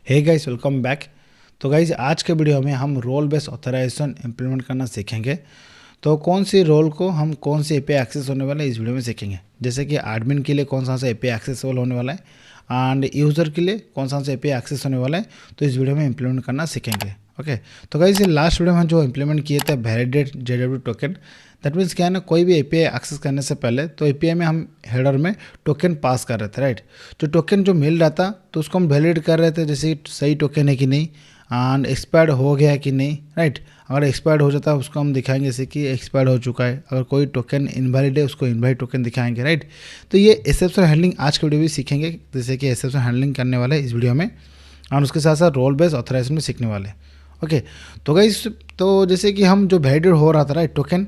हे guys, welcome back. तो guys, आज के वीडियो में हम रोल बेस्ड ऑथराइजेशन इंप्लीमेंट करना सीखेंगे। तो कौन सी रोल को हम कौन सी एपीआई एक्सेस होने वाला है इस वीडियो में सीखेंगे। जैसे कि एडमिन के लिए कौन सा एपीआई एक्सेसिबल होने वाला है एंड यूज़र के लिए कौन सा एपीआई एक्सेस होने वाला है, तो इस वीडियो में इंप्लीमेंट करना सीखेंगे। ओके, तो गाइस ये लास्ट वीडियो में हम जो इंप्लीमेंट किए थे validate JW token, that means क्या है ना, कोई भी एपीआई एक्सेस करने से पहले तो एपीआई में हम हेडर में टोकन पास कर रहे थे, राइट। जो टोकन जो मिल रहा था तो उसको हम वैलिडेट कर रहे थे, जैसे सही टोकन है कि नहीं एंड एक्सपायर्ड हो गया है कि नहीं, राइट। अगर एक्सपायर्ड हो जाता है उसको हम दिखाएंगे जैसे कि एक्सपायर्ड हो चुका है। अगर कोई टोकन इनवैलिड है उसको इनवैलिड टोकन दिखाएंगे, राइट। तो ये एक्सेप्शन हैंडलिंग आज के वीडियो भी सीखेंगे, जैसे कि एक्सेप्शन हैंडलिंग करने वाले हैं इस वीडियो में, और उसके साथ साथ रोल बेस्ड ऑथराइजेशन में सीखने वाले हैं। ओके, तो गाइस, तो जैसे कि हम जो वैलिडेट हो रहा था, राइट, टोकन,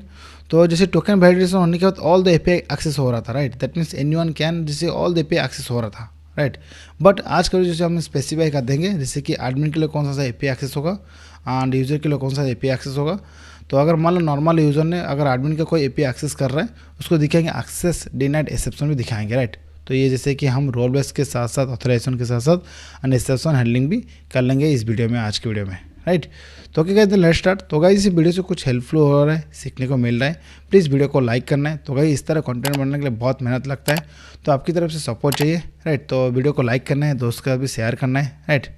तो जैसे टोकन वैलिडेशन होने के बाद ऑल द एपीआई एक्सेस हो रहा था, right. That means anyone can, जैसे ऑल द एपीआई एक्सेस हो रहा था, राइट। बट आज के जैसे हम स्पेसिफाई कर देंगे, जैसे कि एडमिन के लिए कौन सा एपीआई एक्सेस होगा एंड यूज़र के लिए कौन सा एपीआई एक्सेस होगा। तो अगर मान लो नॉर्मल यूज़र ने अगर एडमिन का कोई एपीआई एक्सेस कर रहा है उसको दिखाएंगे एक्सेस डिनाइड एक्सेप्शन भी दिखाएंगे, राइट। तो ये जैसे कि हम रोल बेस के साथ साथ ऑथराइजेशन के साथ साथ एक्सेप्शन हैंडलिंग भी कर लेंगे इस वीडियो में, आज की वीडियो में, राइट। तो क्या कहते हैं, लेट्स स्टार्ट। तो गाइस इस वीडियो से कुछ हेल्पफुल हो रहा है, सीखने को मिल रहा है, प्लीज़ वीडियो को लाइक करना है। तो गाइस इस तरह कंटेंट बनने के लिए बहुत मेहनत लगता है, तो आपकी तरफ से सपोर्ट चाहिए, राइट। तो वीडियो को लाइक करना है, दोस्त का भी शेयर करना है, राइट।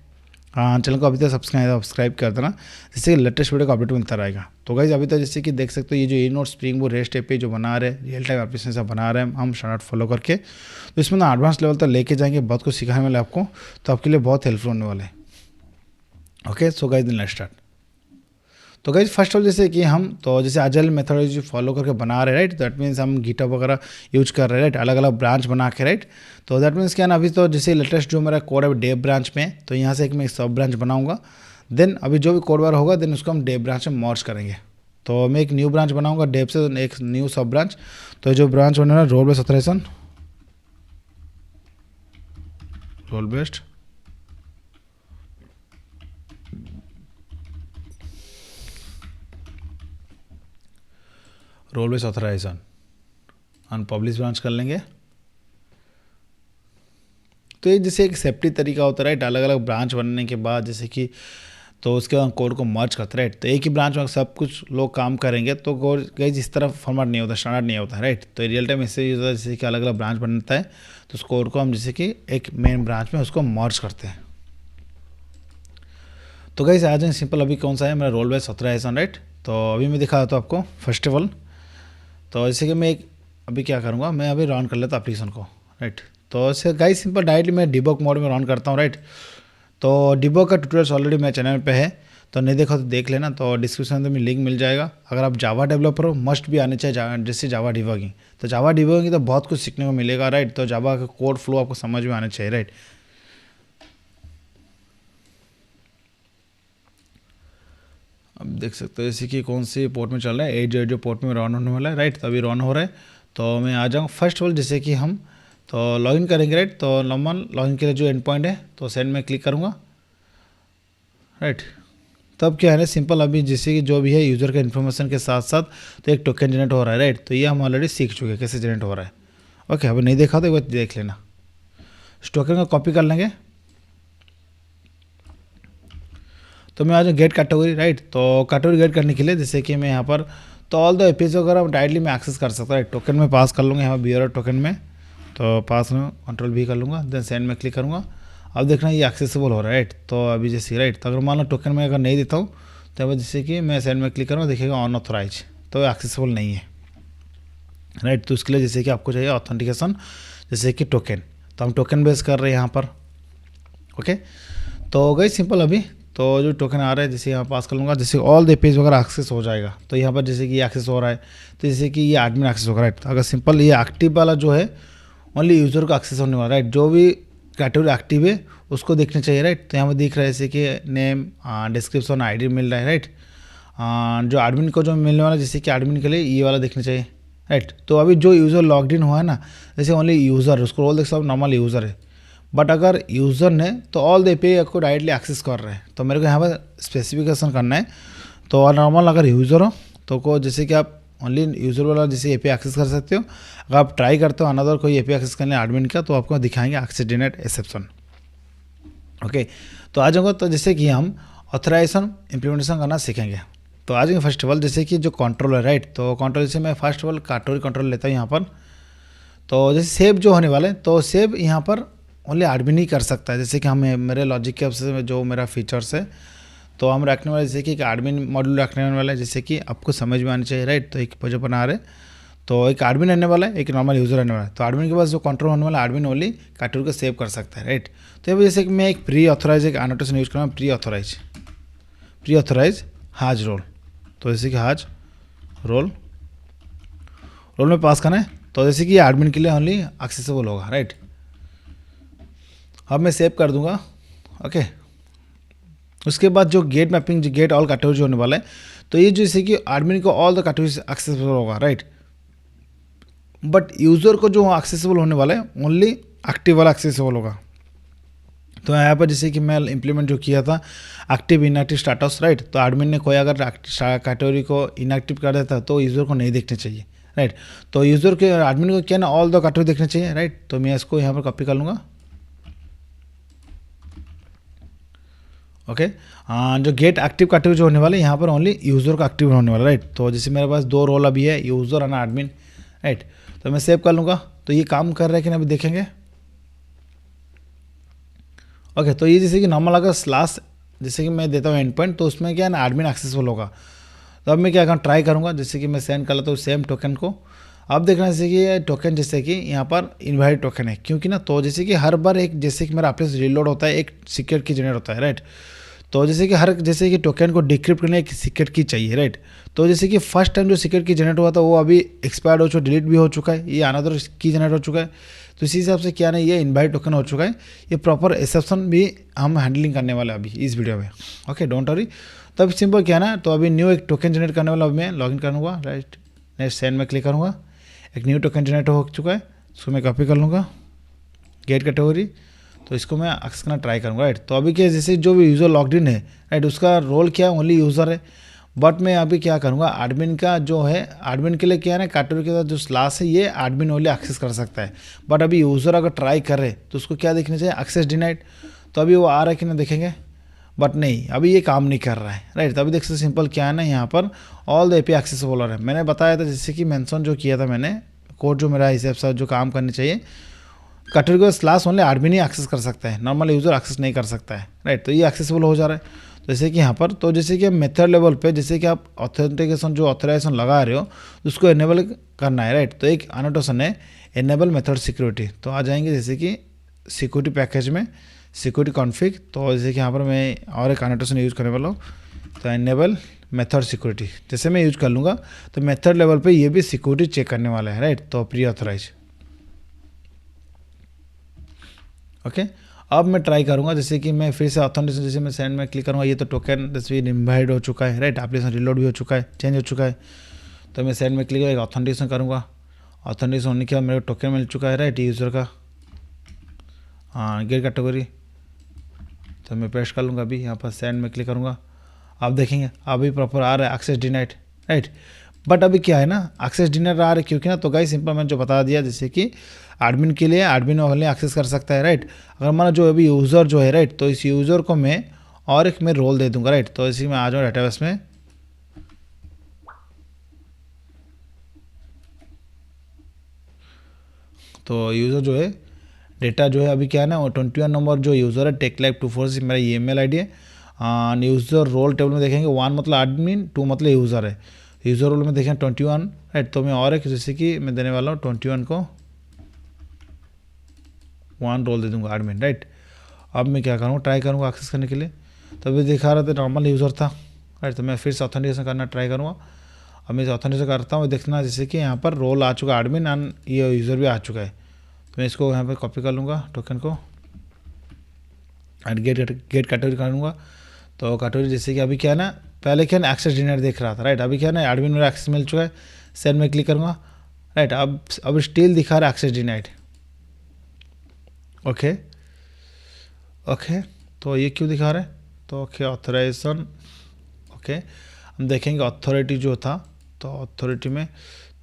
हाँ, चैनल को अभी तक सब्सक्राइब कर देना, जिससे कि लेटेस्ट वीडियो का अपडेट मिलता रहेगा। तो गाइस अभी तक जैसे कि देख सकते हो, ये जो inode spring board rest API जो बना रहे हैं, रियल टाइम एप्लीकेशन से बना रहे हैं हम स्टैंडर्ड फॉलो करके, तो इसमें ना एडवांस लेवल तक लेके जाएंगे, बहुत कुछ सिखाने वाले आपको, तो आपके लिए बहुत हेल्पफुल होने वाले हैं। Okay, so guys let's start. तो गाइज फर्स्ट ऑफ जैसे कि हम तो जैसे आजाइल मेथोडोलॉजी फॉलो करके बना रहे हैं, राइट। दैट मीन्स हम गिटहब वगैरह यूज कर रहे हैं, राइट, अलग अलग ब्रांच बना के, राइट। तो दैट मीन्स क्या ना, अभी तो जैसे लेटेस्ट जो मेरा कोड है डेव ब्रांच में है, तो यहाँ से एक मैं सब ब्रांच बनाऊंगा। देन अभी जो भी कोड वगैरह होगा देन उसको हम डेव ब्रांच में मर्ज करेंगे। तो मैं एक न्यू ब्रांच बनाऊंगा डेव से, एक न्यू सब ब्रांच। तो जो ब्रांच बना है role based authorization, role based authorization unpublish branch कर लेंगे। तो ये जैसे एक सेफ्टी तरीका होता है, राइट। अलग अलग ब्रांच बनने के बाद जैसे कि तो उसके बाद कोड को मर्ज करते, राइट। तो एक ही ब्रांच में सब कुछ लोग काम करेंगे तो कोड गाइस इस तरह फॉर्मेट नहीं होता, स्टैंडर्ड नहीं होता, राइट। तो रियल टाइम इससे होता है, जैसे कि अलग अलग ब्रांच बनता है तो उस कोड को हम जैसे कि एक मेन ब्रांच में उसको मर्ज करते हैं। तो गाइस आज सिंपल अभी कौन सा है मेरा रोल बेस्ड ऑथराइजेशन, राइट। तो अभी मैं दिखा देता हूँ आपको फर्स्ट ऑफ ऑल। तो जैसे कि मैं एक अभी क्या करूँगा, मैं अभी रन कर लेता एप्लीकेशन को, राइट। तो ऐसे गाइस सिंपल डायरेक्टली मैं डिबग मोड में रन करता हूँ, राइट। तो डिबग का ट्यूटोरियल्स ऑलरेडी मेरे चैनल पे है, तो नहीं देखा तो देख लेना। तो डिस्क्रिप्शन में लिंक मिल जाएगा। अगर आप जावा डेवलपर हो मस्ट भी आने चाहिए, जैसे जावा डिबगिंग। तो जावा डिबगिंग तो बहुत कुछ सीखने को मिलेगा, राइट। तो जावा का कोड फ्लो आपको समझ में आना चाहिए, राइट। अब देख सकते हो जैसे कि कौन सी पोर्ट में चल रहा है, 8 जो पोर्ट में रन होने वाला है, राइट। तो अभी रन हो रहा है। तो मैं आ जाऊँ फर्स्ट ऑफ ऑल, जैसे कि हम तो लॉगिन करेंगे, राइट। तो नॉर्मल लॉगिन के लिए जो एंड पॉइंट है तो सेंड में क्लिक करूँगा, राइट। तब क्या है ना, सिंपल अभी जैसे कि जो भी है यूज़र का इन्फॉर्मेशन के साथ साथ तो एक टोकन जनरेट हो रहा है, राइट। तो ये हम ऑलरेडी सीख चुके हैं कैसे जनरेट हो रहा है। ओके, अभी नहीं देखा तो एक बार देख लेना। इस टोकन को कॉपी कर लेंगे। तो मैं आज गेट कैटेगरी, राइट। तो कैटेगरी गेट करने के लिए जैसे कि मैं यहाँ पर तो ऑल द एपीज वगैरह डायरेक्टली मैं एक्सेस कर सकता हूँ, राइट। टोकन में पास कर लूँगा यहाँ बियर टोकन में, तो पास में कंट्रोल भी कर लूँगा, देन सेंड में क्लिक करूँगा। अब देखना ये एक्सेसिबल हो रहा है, राइट। तो अभी जैसे, राइट, तो अगर मान लो टोकन में अगर नहीं देता हूँ तो अब जैसे कि मैं सेंड में क्लिक करूँगा, देखिएगा अनऑथराइज, तो एक्सेसिबल नहीं है, राइट। तो उसके लिए जैसे कि आपको चाहिए ऑथेंटिकेशन, जैसे कि टोकन, तो हम टोकन बेस कर रहे हैं यहाँ पर। ओके, तो गई सिंपल अभी तो जो टोकन आ रहा है जैसे यहाँ पास कर लूँगा, जैसे ऑल द पेज वगैरह एक्सेस हो जाएगा। तो यहाँ पर जैसे कि ये एक्सेस हो रहा है, तो जैसे कि ये एडमिन एक्सेस होगा, राइट। अगर सिंपल ये एक्टिव वाला जो है ओनली यूज़र को एक्सेस होने वाला है, राइट। जो भी कैटेगरी एक्टिव है उसको देखना चाहिए, राइट। तो यहाँ पर दिख रहा है जैसे कि नेम, डिस्क्रिप्शन, आईडी मिल रहा है, राइट। जो एडमिन को जो मिलने वाला है जैसे कि एडमिन के लिए ये वाला देखना चाहिए, राइट। तो अभी जो यूज़र लॉग्ड इन हुआ है ना, जैसे ओनली यूज़र, उसको रोल देख सब नॉर्मल यूज़र है। बट अगर यूज़र ने तो ऑल द एपीआई को डायरेक्टली एक्सेस कर रहे हैं, तो मेरे को यहाँ पर स्पेसिफिकेशन करना है। तो नॉर्मल अगर यूज़र हो तो को जैसे कि आप ओनली यूज़र वाला जैसे एपीआई एक्सेस कर सकते हो। अगर आप ट्राई करते हो अनदर कोई एपीआई एक्सेस करने एडमिन का, तो आपको दिखाएंगे एक्सेस डिनाइड एक्सेप्शन। ओके, तो आ जाऊँगा। तो जैसे कि हम ऑथराइजेशन इम्प्लीमेंटेशन करना सीखेंगे। तो आ जाएंगे फर्स्ट ऑफ ऑल, जैसे कि जो कंट्रोल है, राइट। तो कंट्रोल से मैं first of all category control लेता हूँ यहाँ पर। तो जैसे सेव जो होने वाला है, तो सेव यहाँ पर ओनली एडमिन ही कर सकता है। जैसे कि हम मेरे लॉजिक के से जो मेरा फीचर्स है, तो हम रखने वाले जैसे कि एक एडमिन मॉड्यूल रखने वाला है, जैसे कि आपको समझ में आनी चाहिए, राइट। तो एक प्रोजेक्ट बना रहे, तो एक एडमिन रहने वाला है, एक नॉर्मल यूज़र रहने वाला है। तो एडमिन के पास जो कंट्रोल होने वाला है, एडमिन ओनली कैटेगरी को सेव कर सकता है, राइट। तो ये जैसे कि मैं एक प्री ऑथोराइज एक एनोटेशन यूज करूँगा, प्री ऑथोराइज हाज रोल। तो जैसे कि हाज रोल में पास करना है। तो जैसे कि एडमिन के लिए ओनली एक्सेसिबल होगा, राइट। अब मैं सेव कर दूंगा, ओके। उसके बाद जो गेट मैपिंग, जो गेट ऑल कैटेगरी होने वाला है, तो ये जैसे कि एडमिन को ऑल द कैटेगरी एक्सेसिबल होगा, राइट। बट यूज़र को जो एक्सेसिबल होने वाला है ओनली एक्टिव वाला एक्सेसिबल होगा। तो यहाँ पर जैसे कि मैं इम्प्लीमेंट जो किया था एक्टिव इनएक्टिव स्टेटस, राइट। तो एडमिन ने कोई अगर कैटेगरी को इनएक्टिव कर देता तो यूज़र को नहीं देखने चाहिए, राइट। तो यूज़र के एडमिन को क्या ना ऑल द कैटेगरी देखने चाहिए, राइट। तो मैं इसको यहाँ पर कॉपी कर लूँगा, ओके। जो गेट एक्टिव कैटेगरी जो होने वाला है, यहाँ पर ओनली यूज़र का एक्टिव होने वाला, राइट। तो जैसे मेरे पास दो रोल अभी है, यूज़र और एडमिन, राइट। तो मैं सेव कर लूँगा। तो ये काम कर रहा है कि नहीं अभी देखेंगे, ओके। तो ये जैसे कि नॉर्मल अगर स्लैश जैसे कि मैं देता हूँ एंड पॉइंट, तो उसमें क्या है ना एडमिन एक्सेसिबल होगा। तो अब मैं क्या करूँ, ट्राई करूँगा, जैसे कि मैं सेंड कर लेता हूँ सेम टोकन को। अब देखना जैसे कि ये टोकन जैसे कि यहाँ पर इनवैलिड टोकन है, क्योंकि ना तो जैसे कि हर बार एक जैसे कि मेरा एप्लीकेशन रीलोड होता है, एक सीक्रेट की जनरेट होता है, राइट। तो जैसे कि हर जैसे कि टोकन को डिक्रिप्ट करने एक सीक्रेट की चाहिए, राइट। तो जैसे कि फर्स्ट टाइम जो सीक्रेट की जनरेट हुआ था वो अभी एक्सपायर्ड हो चुका, डिलीट भी हो चुका है, ये अनदर की जनरेट हो चुका है। तो इसी हिसाब से क्या ना ये इनवाइट टोकन हो चुका है, ये प्रॉपर एक्सेप्शन भी हम हैंडलिंग करने वाले अभी इस वीडियो में, ओके, डोंट वरी। तो अभी सिंपल क्या ना, तो अभी न्यू एक टोकन जनरेट करने वाला, अभी मैं लॉगिन करूँगा, राइट। नेक्स्ट सेंड में क्लिक करूँगा, एक न्यू टोकन जनरेट हो चुका है, उसको मैं कॉपी कर लूँगा, गेट कैटेगरी। तो इसको मैं एक्सेस करना ट्राई करूँगा, राइट। तो अभी क्या जैसे जो भी यूज़र लॉग्ड इन है, राइट, उसका रोल क्या है, ओनली यूज़र है। बट मैं अभी क्या करूँगा, एडमिन का जो है, एडमिन के लिए क्या है ना कैटेगरी के साथ जो स्लैश है ये एडमिन ओनली एक्सेस कर सकता है। बट अभी यूज़र अगर ट्राई कर रहे तो उसको क्या देखना चाहिए, एक्सेस डिनाइड। तो अभी वो आ रहा है कि ना देखेंगे, बट नहीं अभी ये काम नहीं कर रहा है, राइट। तो अभी देख सकते सिंपल क्या है ना, यहाँ पर ऑल द एपीआई एक्सेसिबल है। मैंने बताया था जैसे कि मेंशन जो किया था मैंने, कोड जो मेरा हिसाब से जो काम करनी चाहिए, कैटेगरी को स्लैश ओनली एडमिन ही एक्सेस कर सकता है, नॉर्मल यूज़र एक्सेस नहीं कर सकता है, राइट। तो ये एक्सेसिबल हो जा रहा है। तो जैसे कि यहाँ पर तो जैसे कि मेथड लेवल पे जैसे कि आप ऑथेंटिकेशन जो ऑथराइजेशन लगा रहे हो उसको इनेबल करना है, राइट। तो एक अनोटेशन है इनेबल मेथड सिक्योरिटी। तो आ जाएंगे जैसे कि सिक्योरिटी पैकेज में सिक्योरिटी कॉन्फ़िग। तो जैसे कि यहाँ पर मैं और एक अनोटेशन यूज़ करने वाला हूँ, तो इनेबल मेथड सिक्योरिटी जैसे मैं यूज़ कर लूँगा। तो मेथड लेवल पे ये भी सिक्योरिटी चेक करने वाला है, राइट। तो प्री ऑथराइज, ओके। अब मैं ट्राई करूँगा जैसे कि मैं फिर से ऑथेंटिकेशन जैसे मैं सेंड में क्लिक करूँगा, ये तो टोकन जैसे इनवाइड हो चुका है, राइट। एप्लीकेशन रिलोड भी हो चुका है, चेंज हो चुका है। तो मैं सेंड में क्लिक करके ऑथेंटिकेशन करूँगा, ऑथेंटिकेशन होने के बाद मेरे को टोकन मिल चुका है, राइट, यूज़र का, हाँ, गेट कैटेगरी। तो मैं पेस्ट कर लूँगा, अभी यहाँ पर सेंड में क्लिक करूँगा, आप देखेंगे अभी प्रॉपर आ रहा है एक्सेस डिनाइड, राइट। बट अभी क्या है ना एक्सेस डिनाइड आ रहा है, क्योंकि ना तो गाइस सिंपल मैंने जो बता दिया जैसे कि एडमिन के लिए एडमिन ओनली एक्सेस कर सकता है, राइट। अगर माना जो अभी यूज़र जो है, राइट, तो इस यूज़र को मैं और एक मैं रोल दे दूंगा, राइट। तो इसी में आ जाऊँ डेटाबेस में, तो यूज़र जो है डेटा जो है अभी क्या है ना 21 नंबर जो यूज़र है टेक लाइव 246 मेरा ईमेल आईडी है। यूज़र रोल टेबल में देखेंगे 1 मतलब एडमिन, 2 मतलब यूज़र है। यूज़र रोल में देखेंगे 21, राइट। तो मैं और एक जैसे कि मैं देने वाला हूँ 21 को 1 रोल दे दूँगा एडमिन, राइट। अब मैं क्या करूँगा, ट्राई करूँगा एक्सेस करने के लिए। तो अभी दिखा रहा था नॉर्मल यूज़र था, राइट। तो मैं फिर से ऑथेंटिकेशन करना ट्राई करूँगा। अब मैं ऑथेंटिकेशन करता हूँ, देखना जैसे कि यहाँ पर रोल आ चुका है एडमिन एंड ये यूज़र भी आ चुका है। तो मैं इसको यहाँ पर कॉपी कर लूँगा टोकन को एंड गेट कैटेगरी कर लूँगा। तो कैटेगरी जैसे कि अभी क्या है ना पहले क्या ना एक्सेस डिनाइड देख रहा था, राइट। अभी क्या है ना एडमिन मेरा एक्सेस मिल चुका है, सेंड में क्लिक करूँगा, राइट। अब स्टिल दिखा रहा है एक्सेस डिनाइड, ओके ओके। तो ये क्यों दिखा रहा है, तो ओके ऑथराइजेशन, ओके। हम देखेंगे अथॉरिटी जो था, तो अथॉरिटी में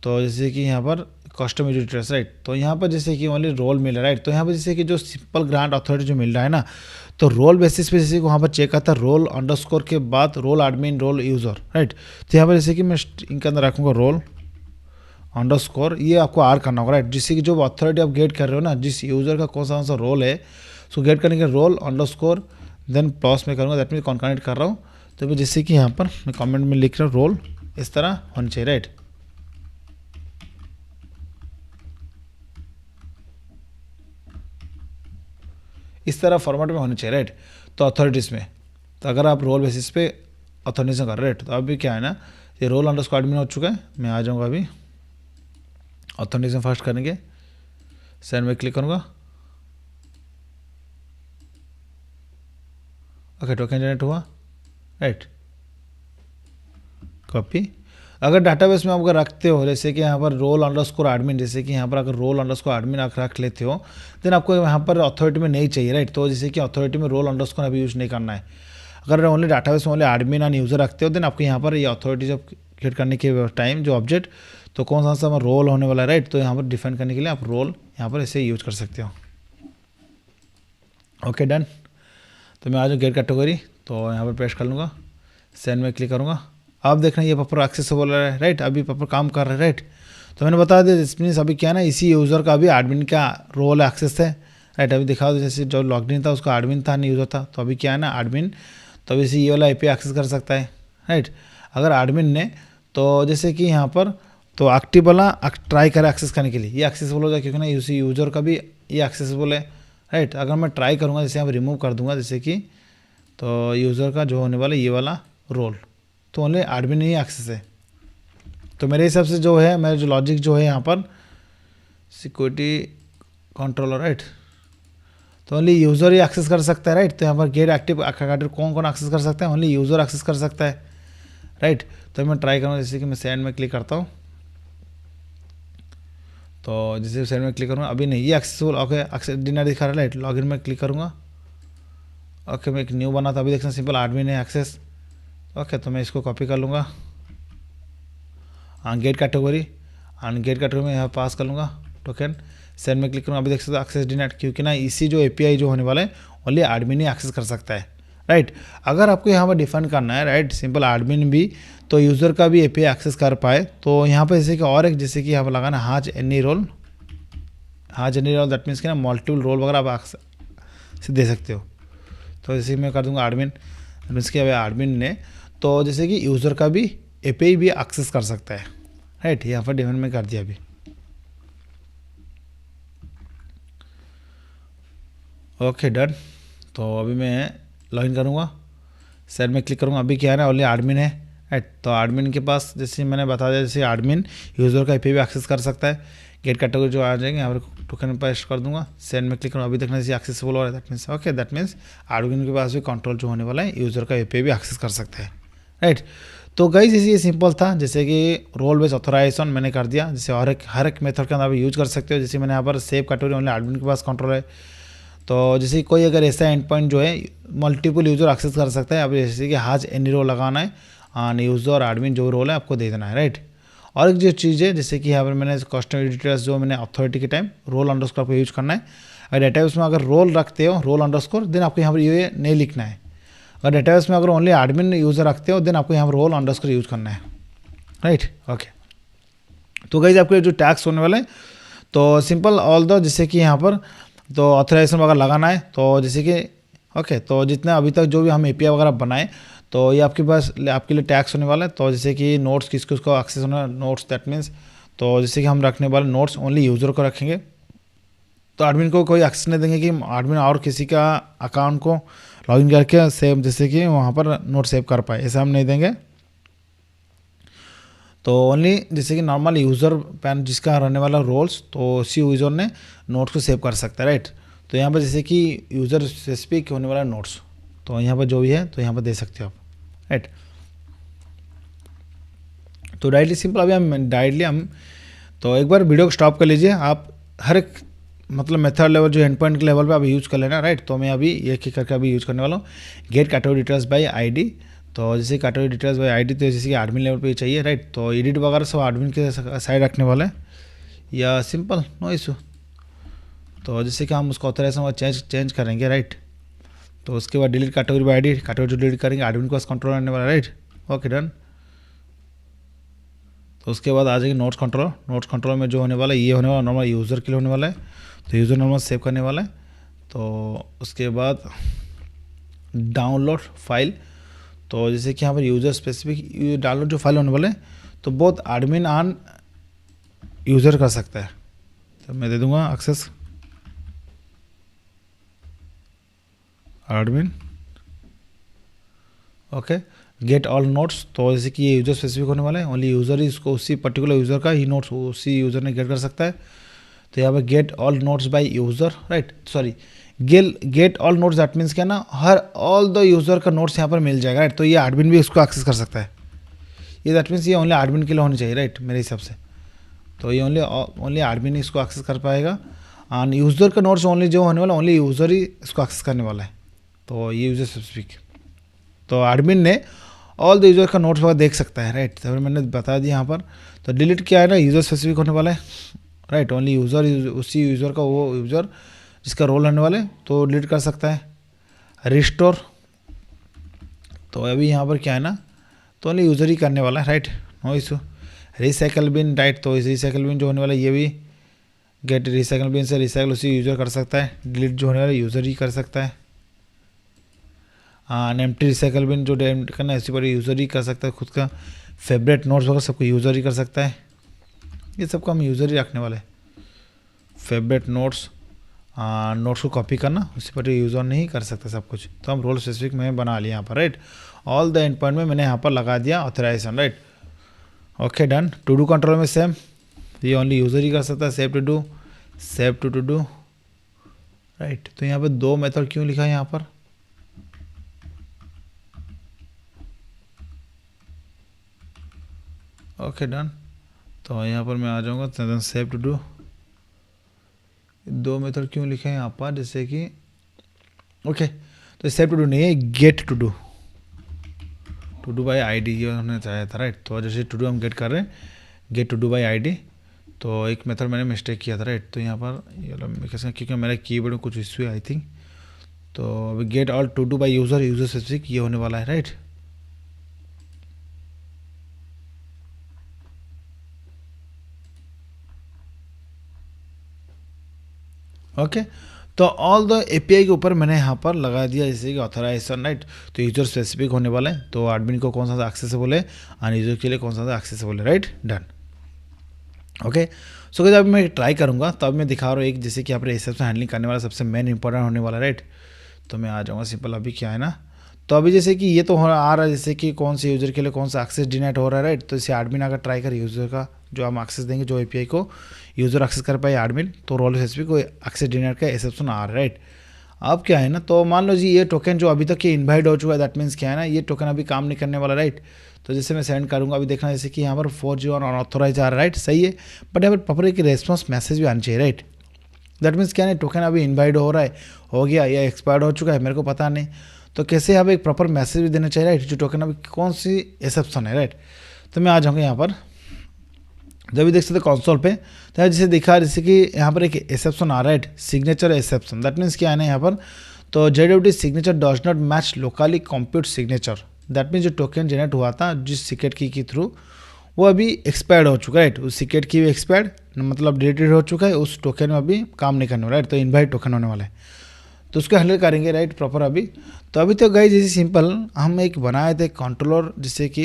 तो जैसे कि यहाँ पर कस्टम यूजर डिटेल्स, राइट। तो यहाँ पर जैसे कि ओनली रोल मिल रहा है, राइट। तो यहाँ पर जैसे कि जो सिंपल ग्रांट अथॉरिटी जो मिल रहा है ना, तो रोल बेसिस पे जैसे कि वहाँ पर चेक करता है रोल अंडरस्कोर के बाद role admin role user, right. तो यहाँ पर जैसे कि मैं इनके अंदर रखूँगा रोल अंडरस्कोर, ये आपको आर करना होगा, राइट। जिससे कि जो अथॉरिटी आप गेट कर रहे हो ना, जिस यूज़र का कौन सा रोल है, सो गेट करने के रोल अंडरस्कोर देन प्लस में करूँगा, दैट मीन कॉन्कनेक्ट कर रहा हूँ। तो जैसे कि यहाँ पर मैं कमेंट में लिख रहा हूँ रोल इस तरह होना चाहिए, राइट। इस तरह फॉर्मेट में होनी चाहिए, राइट। तो अथॉरिटीज़ में, तो अगर आप रोल बेसिस पे अथॉरिटीज़ कर रहे हैं, तो अभी क्या है ना, ये रोल अंडरस्कोर एडमिन हो चुका है। मैं आ जाऊँगा अभी अथॉरिटीज़ में, फर्स्ट करेंगे सेंड में क्लिक करूँगा। ओके, टोकन जनरेट हुआ, राइट। कॉपी, अगर डाटाबेस में आप अगर रखते हो, जैसे कि यहाँ पर रोल अंडरस्कोर एडमिन, जैसे कि यहाँ पर अगर रोल अंडरस्कोर एडमिन आप रख लेते हो, देन आपको यहाँ पर अथॉरिटी में नहीं चाहिए, राइट। तो जैसे कि अथॉरिटी में रोल अंडरस्कोर अभी यूज़ नहीं करना है। अगर ओनली डाटाबेस में ओनली एडमिन एंड यूज़र रखते हो, देन आपको यहाँ पर ये अथॉरिटी जब क्रिएट करने के टाइम जो ऑब्जेक्ट, तो कौन सा रोल होने वाला है, राइट। तो यहाँ पर डिफाइन करने के लिए आप रोल यहाँ पर ऐसे यूज कर सकते हो। Okay, done. तो मैं आ जाऊँ गेट कैटेगरी, तो यहाँ पर पेस्ट कर लूँगा, सेंड में क्लिक करूँगा। आप देख रहे हैं ये पेपर एक्सेस बोल रहा है, राइट। अभी पेपर काम कर रहा है, राइट। तो मैंने बता दिया दिस मीन्स अभी क्या है ना, इसी यूज़र का अभी एडमिन का रोल एक्सेस है, राइट। अभी दिखा दो, जैसे जो लॉगिन था उसका एडमिन था, नहीं यूज़र था। तो अभी क्या है ना, एडमिन, तो अभी ये वाला एपीआई एक्सेस कर सकता है, राइट। अगर एडमिन ने, तो जैसे कि यहाँ पर तो एक्टिव वाला ट्राई करे एक्सेस करने के लिए, ये एक्सेसिबल हो जाए, क्योंकि ना इसी यूज़र का भी ये एक्सेसिबल है, राइट। अगर मैं ट्राई करूँगा, जैसे यहाँ पर रिमूव कर दूँगा, जैसे कि तो यूज़र का जो होने वाला ये वाला रोल, तो ओनली एडमिन ही एक्सेस है। तो मेरे हिसाब से जो है, मेरा जो लॉजिक जो है यहाँ पर सिक्योरिटी कंट्रोलर, राइट। तो ओनली यूज़र ही एक्सेस कर सकता है, राइट। तो यहाँ पर गेट एक्टिव कौन कौन एक्सेस कर सकता है, ओनली यूज़र एक्सेस कर सकता है, राइट। तो मैं ट्राई करूँगा, जैसे कि मैं सेंड में क्लिक करता हूँ, तो जैसे सेंड में क्लिक करूँगा, अभी नहीं ये एक्सेसिबल, ओके एक्सेस डिनर दिखा रहा है, राइट। लॉगिन में क्लिक करूँगा, ओके। मैं एक न्यू बना था, अभी देखना सिंपल एडमिन है एक्सेस, ओके। तो मैं इसको कॉपी कर लूँगा, गेट कैटेगरी, गेट कैटेगरी में यहाँ पास कर लूँगा टोकन, सेंड में क्लिक करूँगा। अभी देख सकते हो एक्सेस डिनाइड, क्योंकि ना इसी जो एपीआई जो होने वाला है ओनली एडमिन ही एक्सेस कर सकता है, राइट। अगर आपको यहाँ पर डिफाइन करना है, राइट, सिंपल एडमिन भी तो यूज़र का भी एपीआई एक्सेस कर पाए, तो यहाँ पर जैसे कि और एक, जैसे कि यहाँ पर लगाना हाज एनी रोल, दैट मीन्स कि ना मल्टीपल रोल वगैरह आप से दे सकते हो। तो जैसे मैं कर दूँगा एडमिन, मीन्स कि एडमिन ने, तो जैसे कि यूज़र का भी एपीआई भी एक्सेस कर सकता है, राइट। यहाँ पर डिफाइन में कर दिया अभी, ओके डन। तो अभी मैं लॉगिन करूँगा, सेंड में क्लिक करूँगा। अभी क्या है ना, ओनली एडमिन है, राइट। तो एडमिन के पास जैसे मैंने बता दिया, जैसे एडमिन यूज़र का एपीआई भी एक्सेस कर सकता है। गेट कैटेगरी जो आ जाएंगे, यहाँ पर टोकन पेस्ट कर दूंगा, सेंड में क्लिक करूँगा। अभी देखना जैसे एक्सेसिबल हो रहा है, that means okay, that means admin के पास भी कंट्रोल जो होने वाला है, यूज़र का एपीआई भी एक्सेस कर सकता है, राइट। तो गाइस जैसे ये सिंपल था, जैसे कि रोल बेस्ड ऑथराइजेशन मैंने कर दिया, जैसे हर एक मेथड के अंदर आप यूज कर सकते हो। जैसे मैंने यहाँ पर सेव कैटेगरी ओनली एडमिन के पास कंट्रोल है, तो जैसे कोई अगर ऐसा एंड पॉइंट जो है मल्टीपल यूज़र एक्सेस कर सकता है। अब जैसे कि हाज एनी रोल लगाना है, यूज़र और एडमिन जो रोल है आपको दे देना है, राइट। और एक जो चीज़ है, जैसे कि यहाँ पर मैंने कस्टमर डिटेल्स जो मैंने अथॉरिटी के टाइम रोल अंडरस्कोर आपको यूज करना है। अगर डेटाबेस में अगर रोल रखते हो रोल अंडरस्कोर, देन आपको यहाँ पर ये नहीं लिखना है। अगर डेटाबेस में अगर ओनली एडमिन यूज़र रखते हो, देन आपको यहाँ पर रोल अंडरस्कोर यूज करना है, राइट, ओके। तो गाइस आपके जो टैक्स होने वाले, तो सिंपल ऑल दो, जैसे कि यहाँ पर तो ऑथराइजेशन वगैरह लगाना है, तो जैसे कि ओके, तो जितने अभी तक जो भी हम एपीआई वगैरह बनाए, तो ये आपके पास आपके लिए टैक्स होने वाला है। तो जैसे कि नोट्स किसको एक्सेस होना है, नोट्स दैट मीन्स, तो जैसे कि हम रखने वाले नोट्स ओनली यूज़र को रखेंगे, तो एडमिन को कोई एक्सेस नहीं देंगे कि एडमिन और किसी का अकाउंट को लॉगिन करके सेव, जैसे कि वहाँ पर नोट सेव कर पाए, ऐसा हम नहीं देंगे। तो ओनली जैसे कि नॉर्मल यूज़र पैन जिसका रहने वाला रोल्स, तो उसी यूज़र ने नोट्स को सेव कर सकता है, राइट। तो यहाँ पर जैसे कि यूज़र स्पेसिफिक होने वाला नोट्स, तो यहाँ पर जो भी है तो यहाँ पर दे सकते हो आप, राइट। तो डायरेक्टली सिंपल अभी हम तो एक बार वीडियो को स्टॉप कर लीजिए, आप हर एक मतलब मेथड लेवल जो एंड पॉइंट के लेवल पे आप यूज़ कर लेना, राइट। तो मैं अभी एक ही करके अभी यूज़ करने वाला हूँ, get category details by ID. तो जैसे कैटेगरी डिटेल्स बाय आईडी, तो जैसे कि एडमिन लेवल पे ही चाहिए, राइट। तो एडिट वगैरह सब एडमिन के साइड रखने वाला है या सिंपल नो इशू। तो जैसे कि हम उसको ऑथराइजेशन चेंज करेंगे, राइट। तो उसके बाद delete category by ID, category जो डिलीट करेंगे एडमिन के पास कंट्रोल आने वाला है, राइट। Okay done. तो उसके बाद आ जाएगी नोट्स कंट्रोल। नोट्स कंट्रोल में जो होने वाला है ये होने वाला नॉर्मल यूज़र के लिए होने वाला है, तो यूज़र नॉर्मल सेव करने वाला है। तो उसके बाद डाउनलोड फाइल, तो जैसे कि यहाँ पर यूज़र स्पेसिफिक डाउनलोड जो फाइल होने वाले हैं, तो बहुत एडमिन ऑन यूज़र कर सकता है। तो मैं दे दूंगा access admin. Okay, get all notes, तो जैसे कि ये यूज़र स्पेसिफिक होने वाला है, ओनली यूज़र ही इसको उसी पर्टिकुलर यूज़र का ही नोट्स उसी यूज़र ने गेट कर सकता है। तो यहाँ पर gate all notes by user, right, sorry gate all notes, that means क्या ना, हर ऑल द यूज़र का नोट्स यहाँ पर मिल जाएगा, राइट। तो ये एडमिन भी इसको एक्सेस कर सकता है, ये दैट मीन्स ये ओनली एडमिन के लिए होनी चाहिए, राइट, मेरे हिसाब से। तो ये ओनली एडमिन इसको एक्सेस कर पाएगा, और यूज़र का नोट्स ओनली जो होने वाला ओनली यूज़र ही इसको एक्सेस करने वाला है। तो ये यूज़र स्पेसिफिक, तो एडमिन ने ऑल द यूज़र का नोट्स वगैरह देख सकता है, राइट। तो मैंने बता दिया यहाँ पर। तो डिलीट क्या है ना, यूज़र स्पेसिफिक होने वाला है, राइट। ओनली यूज़र उसी यूज़र का वो यूज़र जिसका रोल होने वाले तो डिलीट कर सकता है। रिस्टोर, तो अभी यहाँ पर क्या है ना, तो ओनली यूज़र ही करने वाला है, right, no issue. Recycle bin, right, तो इस रिसाइकल बिन जो होने वाला है ये भी गेट रिसाइकल बिन से रिसाइकल उसी यूज़र कर सकता है। डिलीट जो होने वाला है यूज़र ही कर सकता है। एम्प्टी रिसाइकल बिन जो डेम करना है इसी पर यूज़र ही कर सकता है खुद का। फेवरेट नोट्स वगैरह सबको यूज़र ही कर सकता है, ये सबको हम यूज़र ही रखने वाले हैं। फेवरेट नोट्स, नोट्स को कॉपी करना उसी पर यूज़र नहीं कर सकता सब कुछ, तो हम रोल स्पेसिफिक में बना लिया यहाँ पर, right. All the end point में मैंने यहाँ पर लगा दिया authorization, right. Okay done. To do control में सेम, ये ओनली यूज़र ही कर सकता है। Save to do, right. तो यहाँ पर दो मेथड क्यों लिखा है यहाँ पर, ओके डन। तो यहाँ पर मैं आ जाऊँगा, सेव टू डू, दो मेथड क्यों लिखे हैं यहाँ पर, जैसे कि ओके, तो सेव टू डू नहीं है, get to do by ID ये हमने चाहा था, राइट। तो जैसे टू डू हम गेट कर रहे हैं, get to do by ID, तो एक मेथड मैंने मिस्टेक किया था, राइट। तो यहाँ पर ये क्योंकि मेरा कीबोर्ड में कुछ इश्यू है आई थिंक। तो अभी get all to do by user specific ये होने वाला है, राइट। ओके, तो ऑल द एपीआई के ऊपर मैंने यहाँ पर लगा दिया जैसे कि ऑथराइजेशन, राइट। तो यूजर स्पेसिफिक होने वाला है, तो एडमिन को कौन सा एक्सेसिबल है और यूजर के लिए कौन सा एक्सेसिबल है, राइट, डन। ओके, सो जब मैं ट्राई करूँगा तो अब मैं दिखा रहा हूँ एक, जैसे कि यहाँ पर एक्सेप्शन हैंडलिंग करने वाला सबसे मेन इंपॉर्टेंट होने वाला, राइट। तो मैं आ जाऊँगा सिंपल, अभी क्या है ना, तो अभी जैसे कि ये तो आ रहा है जैसे कि कौन से यूज़र के लिए कौन सा एक्सेस डिनाइड हो रहा है, राइट। तो इसे एडमिन अगर ट्राई कर यूज़र का जो हम एक्सेस देंगे, जो एपीआई को यूज़र एक्सेस कर पाए एडमिन, तो रोल स्पेसिफिक को एक्सेस डिनाइड का एक्सेप्शन आ रहा है, राइट। अब क्या है ना, तो मान लो जी ये टोकन जो अभी तक ये इन्वाइट हो चुका है, दैट मीन्स क्या है ना, ये टोकन अभी काम नहीं करने वाला, राइट। तो जैसे मैं सेंड करूँगा, अभी देखना जैसे कि यहाँ पर 4G अनऑथोराइज आ रहा है, राइट, सही है। बट यहाँ पर प्रॉपर एक रेस्पॉन्स मैसेज भी आना चाहिए, राइट। दैट मीन्स क्या है, टोकन अभी इन्वाइट हो रहा है, हो गया या एक्सपायर्ड हो चुका है, मेरे को पता नहीं। तो कैसे यहाँ पर एक प्रॉपर मैसेज भी देना चाहिए, राइट, जो टोकन अभी कौन सी एक्सेप्शन है, राइट। तो मैं आ जाऊँगा यहाँ पर, जब भी देख सकते कंसोल पे, तो जैसे दिखा जैसे कि यहाँ पर एक एक्सेप्शन आ रहा है, सिग्नेचर एक्सेप्शन। दैट मीन्स क्या है ना यहाँ पर, तो JWT signature does not match locally compute signature. That means जो टोकन जनरेट हुआ था जिस सीक्रेट की के थ्रू, वो अभी एक्सपायर्ड हो चुका है, राइट। उस सीक्रेट की भी एक्सपायर्ड मतलब डिलीटेड हो चुका है, उस टोकन में अभी काम नहीं करने वाला, राइट। तो इनवाइट टोकन होने वाला है, तो उसको हैंडल करेंगे, राइट, प्रॉपर अभी। तो अभी तो गाइस जैसे सिंपल हम एक बनाए थे कंट्रोलर, जैसे कि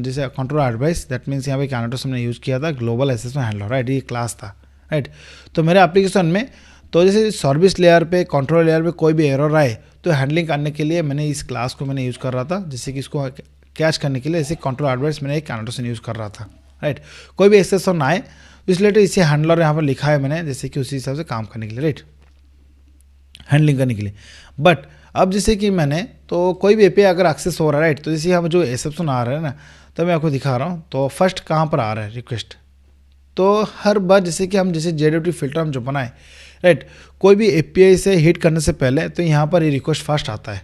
जैसे कंट्रोलर एडवाइस, दैट मीन्स यहाँ पे एक एनाटोस हमने यूज़ किया था, ग्लोबल एसेसमेंट हैंडलर, राइट, ये क्लास था, राइट। तो मेरे एप्लीकेशन में तो जैसे सर्विस लेयर पे कंट्रोल लेयर पे कोई भी एरर आए तो हैंडलिंग करने के लिए मैंने इस क्लास को मैंने यूज़ कर रहा था, जैसे कि इसको कैच करने के लिए जैसे कंट्रोल एडवाइस मैंने एक एनाटोसन यूज़ कर रहा था, राइट। कोई भी एक्सेप्शन आए तो इसलिए तो इसे हैंडलर यहाँ पर लिखा है मैंने, जैसे कि उसी हिसाब से काम करने के लिए, राइट, हैंडलिंग करने के लिए। बट अब जैसे कि मैंने तो कोई भी एपीआई अगर एक्सेस हो रहा है, राइट, तो जैसे यहाँ पर जो एक्सेप्शन आ रहा है ना, तो मैं आपको दिखा रहा हूँ। तो फर्स्ट कहाँ पर आ रहा है रिक्वेस्ट, तो हर बार जैसे कि हम जैसे JWT फिल्टर हम जो बनाए, राइट, कोई भी एपीआई से हिट करने से पहले तो यहाँ पर ये रिक्वेस्ट फर्स्ट आता है,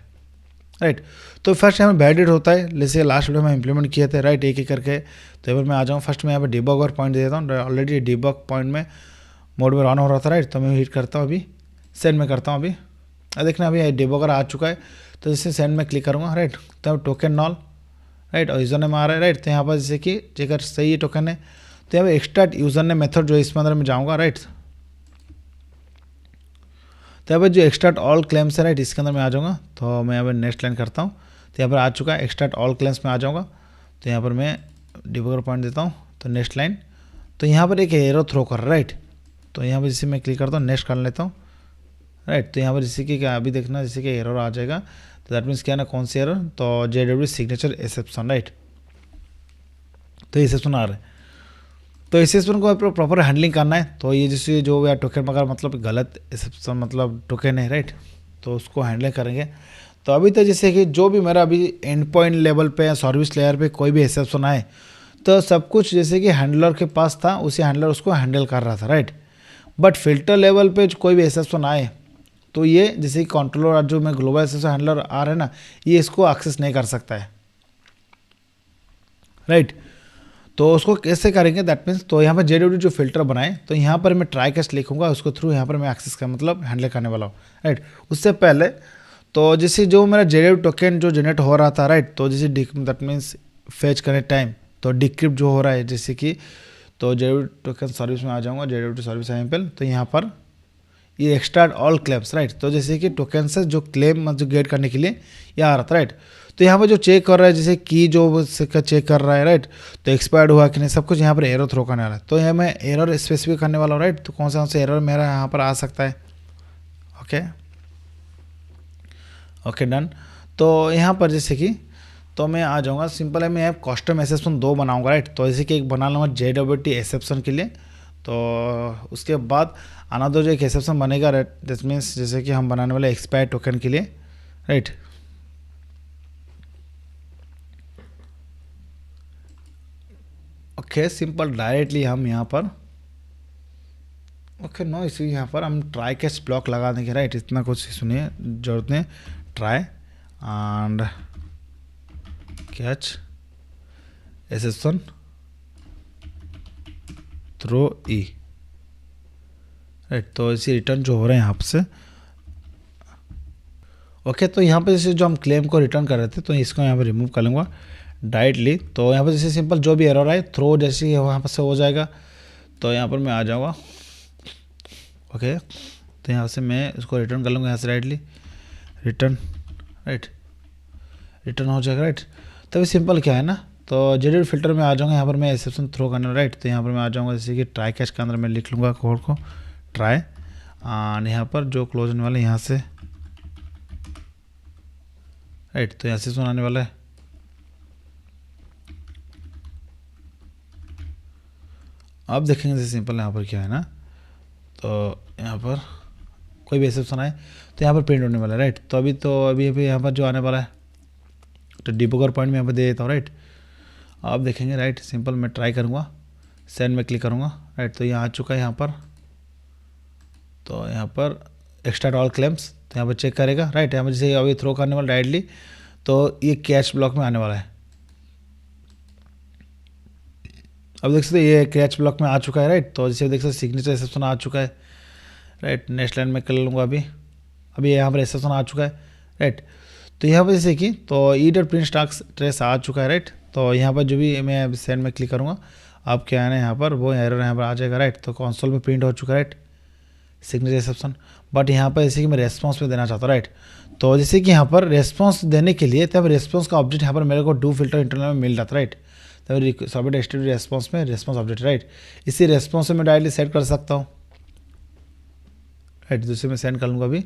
राइट। तो फर्स्ट यहाँ पे वैलिडेट होता है, जैसे लास्ट वीडियो में इम्प्लीमेंट किए थे, राइट, एक एक करके। तो यहाँ पर मैं आ जाऊँ, फर्स्ट में यहाँ पे डिबग और पॉइंट दे देता हूँ। ऑलरेडी डिबग पॉइंट में मोड में रन हो रहा था, राइट। तो मैं हिट करता हूँ, अभी सेंड में करता हूँ। अभी देखना अभी डिबगर आ चुका है, तो जैसे सेंड में क्लिक करूँगा, राइट। तो टोकन नॉल, राइट, और यूज़र नेम आ रहा है, राइट। तो यहाँ पर जैसे कि अगर सही है टोकन है, तो यहाँ पर एक्स्ट्रा यूज़र नेम मेथड जो इसमें अंदर में जाऊँगा, राइट। तो यहाँ पर जो एक्सट्रैक्ट ऑल क्लेम्स है, राइट, इसके अंदर मैं आ जाऊँगा। तो मैं यहाँ पर नेक्स्ट लाइन करता हूँ, तो यहाँ पर आ चुका है, एक्सट्रैक्ट ऑल क्लेम्स में आ जाऊँगा। तो यहाँ पर मैं डिबगर पॉइंट देता हूँ, तो नेक्स्ट लाइन। तो यहाँ पर एक एरो थ्रो कर, राइट। तो यहाँ पर जैसे मैं क्लिक करता हूँ, नेक्स्ट कर लेता हूँ, राइट। तो यहाँ पर जैसे कि अभी देखना, जैसे कि एरर आ जाएगा, तो दैट मीन्स क्या है ना, कौन सी एरर, तो JW सिग्नेचर एक्सेप्शन, राइट। तो एक्सेप्शन आ रहा है, तो एक्सेप्शन को प्रॉपर हैंडलिंग करना है। तो ये जैसे जो या टोकन अगर मतलब गलत एक्सेप्शन मतलब टोकन है, राइट, तो उसको हैंडल करेंगे। तो अभी तो जैसे कि जो भी मेरा अभी एंड पॉइंट लेवल पे या सर्विस लेयर पे कोई भी एक्सेप्शन आए, तो सब कुछ जैसे कि हैंडलर के पास था, उसी हैंडलर उसको हैंडल कर रहा था, राइट। बट फिल्टर लेवल पे कोई भी एक्सेप्शन आए, तो ये जैसे कि कंट्रोलर जो मैं ग्लोबल एक्सेप्शन हैंडलर आ रहा है ना, ये इसको एक्सेस नहीं कर सकता है, राइट। तो उसको कैसे करेंगे, दैट मीन्स, तो यहाँ पर JW जो फिल्टर बनाए, तो यहाँ पर मैं ट्राई कैश लिखूंगा, उसको थ्रू यहाँ पर मैं एक्सेस का मतलब हैंडल करने वाला हूँ, राइट। उससे पहले तो जैसे जो मेरा JW टोकन जो जनरेट हो रहा था, राइट, तो जैसे दैट मीन्स फेच करने टाइम, तो डिक्रिप्ट जो हो रहा है जैसे कि, तो JW टोकन सर्विस में आ जाऊँगा, JW सर्विस एम्पल। तो यहाँ पर ये एक्स्ट्रा ऑल क्लेम्स, राइट। तो जैसे कि टोकन से जो क्लेम जो गेट करने के लिए ये आ रहा था, राइट। तो यहाँ पर जो चेक कर रहा है, जैसे की जो चेक कर रहा है, राइट, तो एक्सपायर्ड हुआ कि नहीं, सब कुछ यहाँ पर एरर थ्रो करने वाला है। तो यहाँ मैं एरर स्पेसिफिक करने वाला हूँ, राइट। तो कौन सा एरर मेरा यहाँ पर आ सकता है, ओके ओके डन। तो यहाँ पर जैसे कि, तो मैं आ जाऊँगा, सिंपल है, मैं यहाँ कस्टम एक्सेप्शन 2 बनाऊँगा, राइट। तो जैसे कि एक बना लूँगा JWT एक्सेप्शन के लिए, तो उसके बाद अनदर जो एक एक्सेप्शन बनेगा, राइट, दैट मीन्स जैसे कि हम बनाने वाले एक्सपायर टोकन के लिए, राइट। ओके सिंपल, डायरेक्टली हम यहाँ पर ओके नो इशू, यहाँ पर हम ट्राई कैच ब्लॉक लगा देंगे, राइट। इतना कुछ सुनिए जरूरत नहीं, try and catch exception throw e, right. तो इसी रिटर्न जो हो रहे हैं यहाँ से, ओके। तो यहाँ पे जैसे जो हम क्लेम को रिटर्न कर रहे थे, तो इसको यहाँ पे रिमूव कर लूँगा डायरेक्टली। तो यहाँ पर जैसे सिंपल जो भी एरर आए थ्रो जैसे वहाँ पर से हो जाएगा। तो यहाँ पर मैं आ जाऊँगा, ओके। तो यहाँ से मैं इसको रिटर्न कर लूँगा, यहाँ से डायरेक्टली रिटर्न, राइट, रिटर्न हो जाएगा, राइट। तभी सिंपल क्या है ना, तो JW फिल्टर में आ जाऊँगा, यहाँ पर मैं एक्सेप्शन थ्रो करने, राइट। तो यहाँ पर मैं आ जाऊँगा, जैसे कि ट्राई कैच के अंदर मैं लिख लूँगा कोड को ट्राई, एंड यहाँ पर जो क्लोज होने वाला है यहाँ से, राइट। तो यहाँ से सुनाने वाला है, अब देखेंगे जैसे सिंपल यहाँ पर क्या है ना, तो यहाँ पर कोई भी एक्सेप्शन आए तो यहाँ पर प्रिंट होने वाला है, राइट। तो अभी यहाँ पर जो आने वाला है, तो डिबगर पॉइंट में यहाँ पर दे देता हूँ, राइट। अब देखेंगे, राइट, सिंपल मैं ट्राई करूँगा, सेंड में क्लिक करूँगा, राइट। तो यहाँ आ चुका है यहाँ पर, तो यहाँ पर एक्स्ट्रा ऑल क्लेम्स, तो यहाँ पर चेक करेगा, राइट। यहाँ पर जैसे अभी थ्रो करने वाला डायरेक्टली, तो ये कैच ब्लॉक में आने वाला है। अब देख सकते ये कैच ब्लॉक में आ चुका है, राइट। तो जैसे देख सकते सिग्नेचर एक्सेप्शन आ चुका है, राइट। नेक्स्ट लाइन में कर लूँगा, अभी यहाँ पर एक्सेप्शन आ चुका है, राइट। तो यहाँ पर जैसे कि, तो ई.प्रिंट स्टॉक्स ट्रेस आ चुका है, राइट। तो यहाँ पर जो भी मैं सेंड में क्लिक करूँगा, अब क्या है ना, यहाँ पर वो एरर यहाँ पर आ जाएगा, राइट। तो कंसोल में प्रिंट हो चुका है, राइट, सिग्नेचर एक्सेप्शन। बट यहाँ पर जैसे कि मैं रेस्पॉन्स में देना चाहता हूँ, राइट। तो जैसे कि यहाँ पर रेस्पॉन्स देने के लिए, तब रेस्पॉन्स का ऑब्जेक्ट यहाँ पर मेरे को डू फिल्टर इंटरनल में मिल जाता है, राइट। तब सबमिट एचटीटीपी रेस्पॉन्स में रेस्पॉन्स ऑब्जेक्ट, राइट। इसी रेस्पॉन्स में मैं डायरेक्टली सेट कर सकता हूँ, राइट। दूसरे में सेंड कर लूँगा अभी,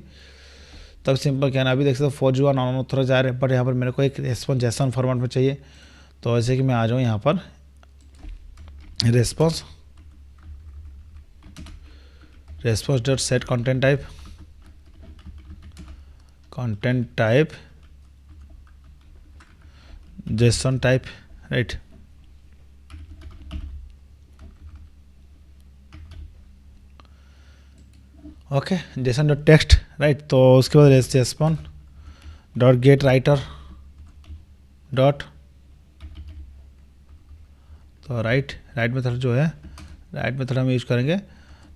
तब सिंपल क्या ना, अभी देख सकते हो 4G1 नॉन ऑथराइज्ड आ रहे हैं, बट यहाँ पर मेरे को एक रेस्पॉन्स जेसन फॉर्मेट में चाहिए। तो ऐसे कि मैं आ जाऊँ यहाँ पर response dot set content type Jason type, right. Okay Jason dot text, right. तो उसके बाद response dot gate writer dot, तो राइट मेथड जो है, राइट मेथड हम यूज करेंगे।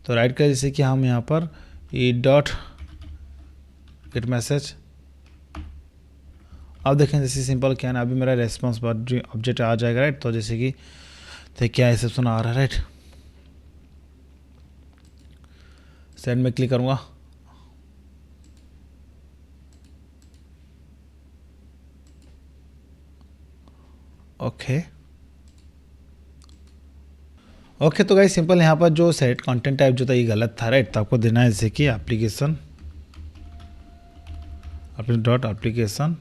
तो राइट का जैसे कि हम यहाँ पर ई डॉट गेट मैसेज, अब देखें जैसे सिंपल क्या है ना, अभी मेरा रेस्पॉन्स ऑब्जेक्ट आ जाएगा राइट। तो जैसे कि तो क्या एक्सेप्शन आ रहा है राइट, सेंड में क्लिक करूँगा, ओके ओके। तो गाइस सिंपल यहाँ पर जो सेट कंटेंट टाइप जो था ये गलत था राइट। तो आपको देना है जैसे कि एप्लीकेशन अपने डॉट एप्लीकेशन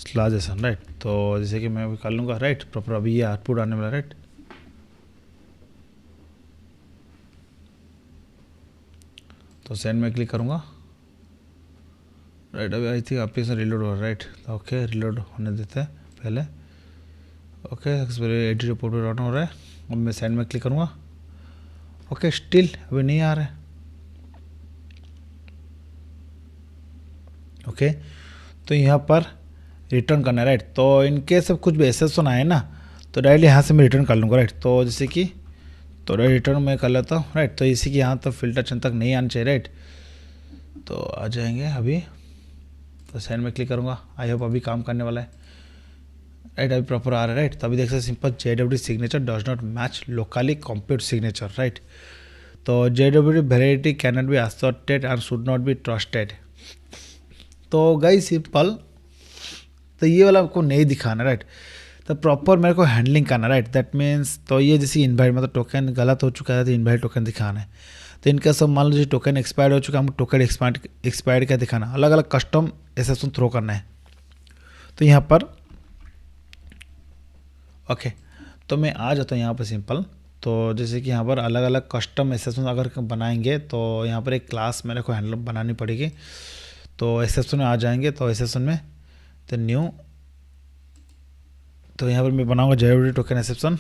स्लैश राइट। तो जैसे कि मैं अभी कर लूँगा राइट, प्रॉपर अभी ये आउटपुट आने वाला राइट। तो सेंड में क्लिक करूँगा राइट। अभी आई थिंक एप्लीकेशन रिलोड हो रहा है राइट। ओके रिलोड होने देते हैं पहले, ओके एडिट रिपोर्ट पर रन हो रहा है। अब मैं सेंड में क्लिक करूँगा, ओके स्टिल अभी नहीं आ रहा है, ओके। तो यहाँ पर रिटर्न करना है राइट। तो इनके सब कुछ भी एक्सेप्शन आए ना, तो डायरेक्टली यहाँ से मैं रिटर्न कर लूँगा राइट। तो जैसे कि तो रिटर्न मैं कर लेता हूँ राइट। तो इसी की यहाँ तो फिल्टर चंद तक नहीं आना चाहिए राइट। तो आ जाएंगे अभी, तो सेंड में क्लिक करूँगा, आई होप अभी काम करने वाला है राइट। अभी प्रॉपर आ रहा है राइट। तो अभी देख सकते simple JWT signature does not match locally compute signature right. तो JWT verity can not be asserted and should not be trusted. तो गाइस सिंपल, तो ये वाला आपको नहीं दिखाना राइट। तो प्रॉपर मेरे को हैंडलिंग करना राइट, दैट मीन्स तो ये जैसे इनवाइट मतलब टोकन गलत हो चुका है तो इनवाइट टोकन दिखाना है। तो इनका सब मान लीजिए टोकन एक्सपायर्ड हो चुका है, हमको टोकन एक्सपायर्ड का दिखाना, अलग अलग कस्टम एक्सेप्शन थ्रो करना है। तो यहाँ पर ओके, तो मैं आ जाता हूँ यहाँ पर सिंपल। तो जैसे कि यहाँ पर अलग अलग कस्टम एक्सेप्शन अगर बनाएंगे तो यहाँ पर एक क्लास मेरे को हैंडल बनानी पड़ेगी। तो एक्सेप्शन में आ जाएंगे, तो एक्सेप्शन में तो न्यू, तो यहाँ पर मैं बनाऊंगा JWT टोकन एक्सेप्शन।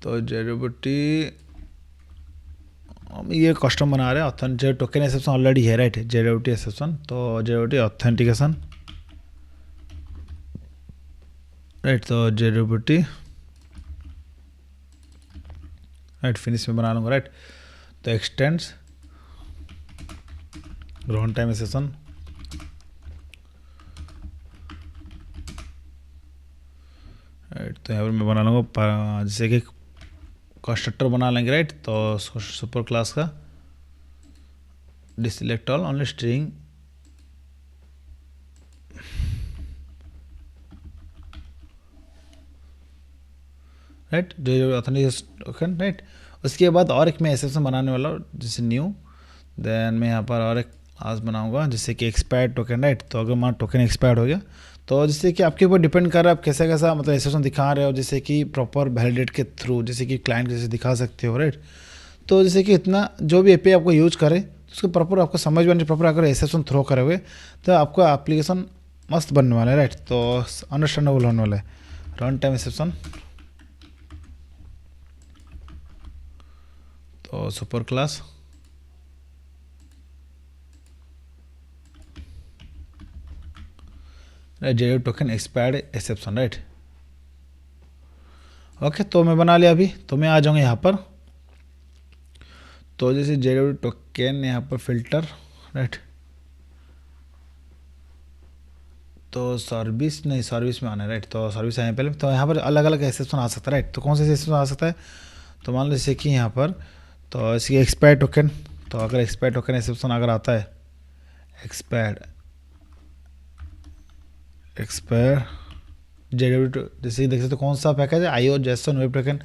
तो JWT ये कस्टम बना रहे हैं ऑथेंटिक टोकन एक्सेप्शन ऑलरेडी है राइट, JWT एक्सेप्शन। तो JWT ऑथेंटिकेशन राइट। तो JWT राइट फिनिश में बना लूँगा राइट। तो x tends run time exception right. तो यहाँ पर मैं बना लूँगा जैसे कि कंस्ट्रक्टर बना लेंगे राइट। तो सुपर क्लास का deselect all only string right, जो ऑथेंटिक टोकन राइट। उसके बाद और एक मैं एक्सेप्शन बनाने वाला हूँ जैसे न्यू, देन मैं यहाँ पर और एक क्लास बनाऊंगा जैसे कि एक्सपायर्ड टोकन राइट। तो अगर मान टोकन एक्सपायर्ड हो गया तो जैसे कि आपके ऊपर डिपेंड कर रहा है आप कैसा कैसा मतलब एक्सेप्शन दिखा रहे हो, जैसे कि प्रॉपर वैलिडेट के थ्रू जैसे कि क्लाइंट जैसे दिखा सकते हो राइट। तो जैसे कि इतना जो भी एपीआई आपको यूज करे तो उसको प्रॉपर आपको समझ में प्रॉपर अगर एक्सेप्शन थ्रो करोगे तो आपका एप्लीकेशन मस्त बनने वाला है राइट। तो अंडरस्टैंडेबल होने वाला है। रन टाइम एक्सेप्शन, तो super class right, JWT token expired exception right. Okay तो मैं बना लिया अभी। तो मैं आ जाऊँगा यहाँ पर, तो जैसे JWT टोकन यहाँ पर फिल्टर राइट। तो सर्विस नहीं, सर्विस में आना है राइट। तो सर्विस आए पहले, तो यहाँ पर अलग अलग एक्सेप्शन आ सकता है राइट। तो कौन से एक्सेप्शन आ सकता है, तो मान लो जैसे कि यहाँ पर तो इसकी एक्सपायर टोकन, तो अगर एक्सपायर टोकन एक्सेप्शन अगर आता है एक्सपायर JWT जैसे देख सकते कौन सा पैकेज है IO जेसन वेब टोकन।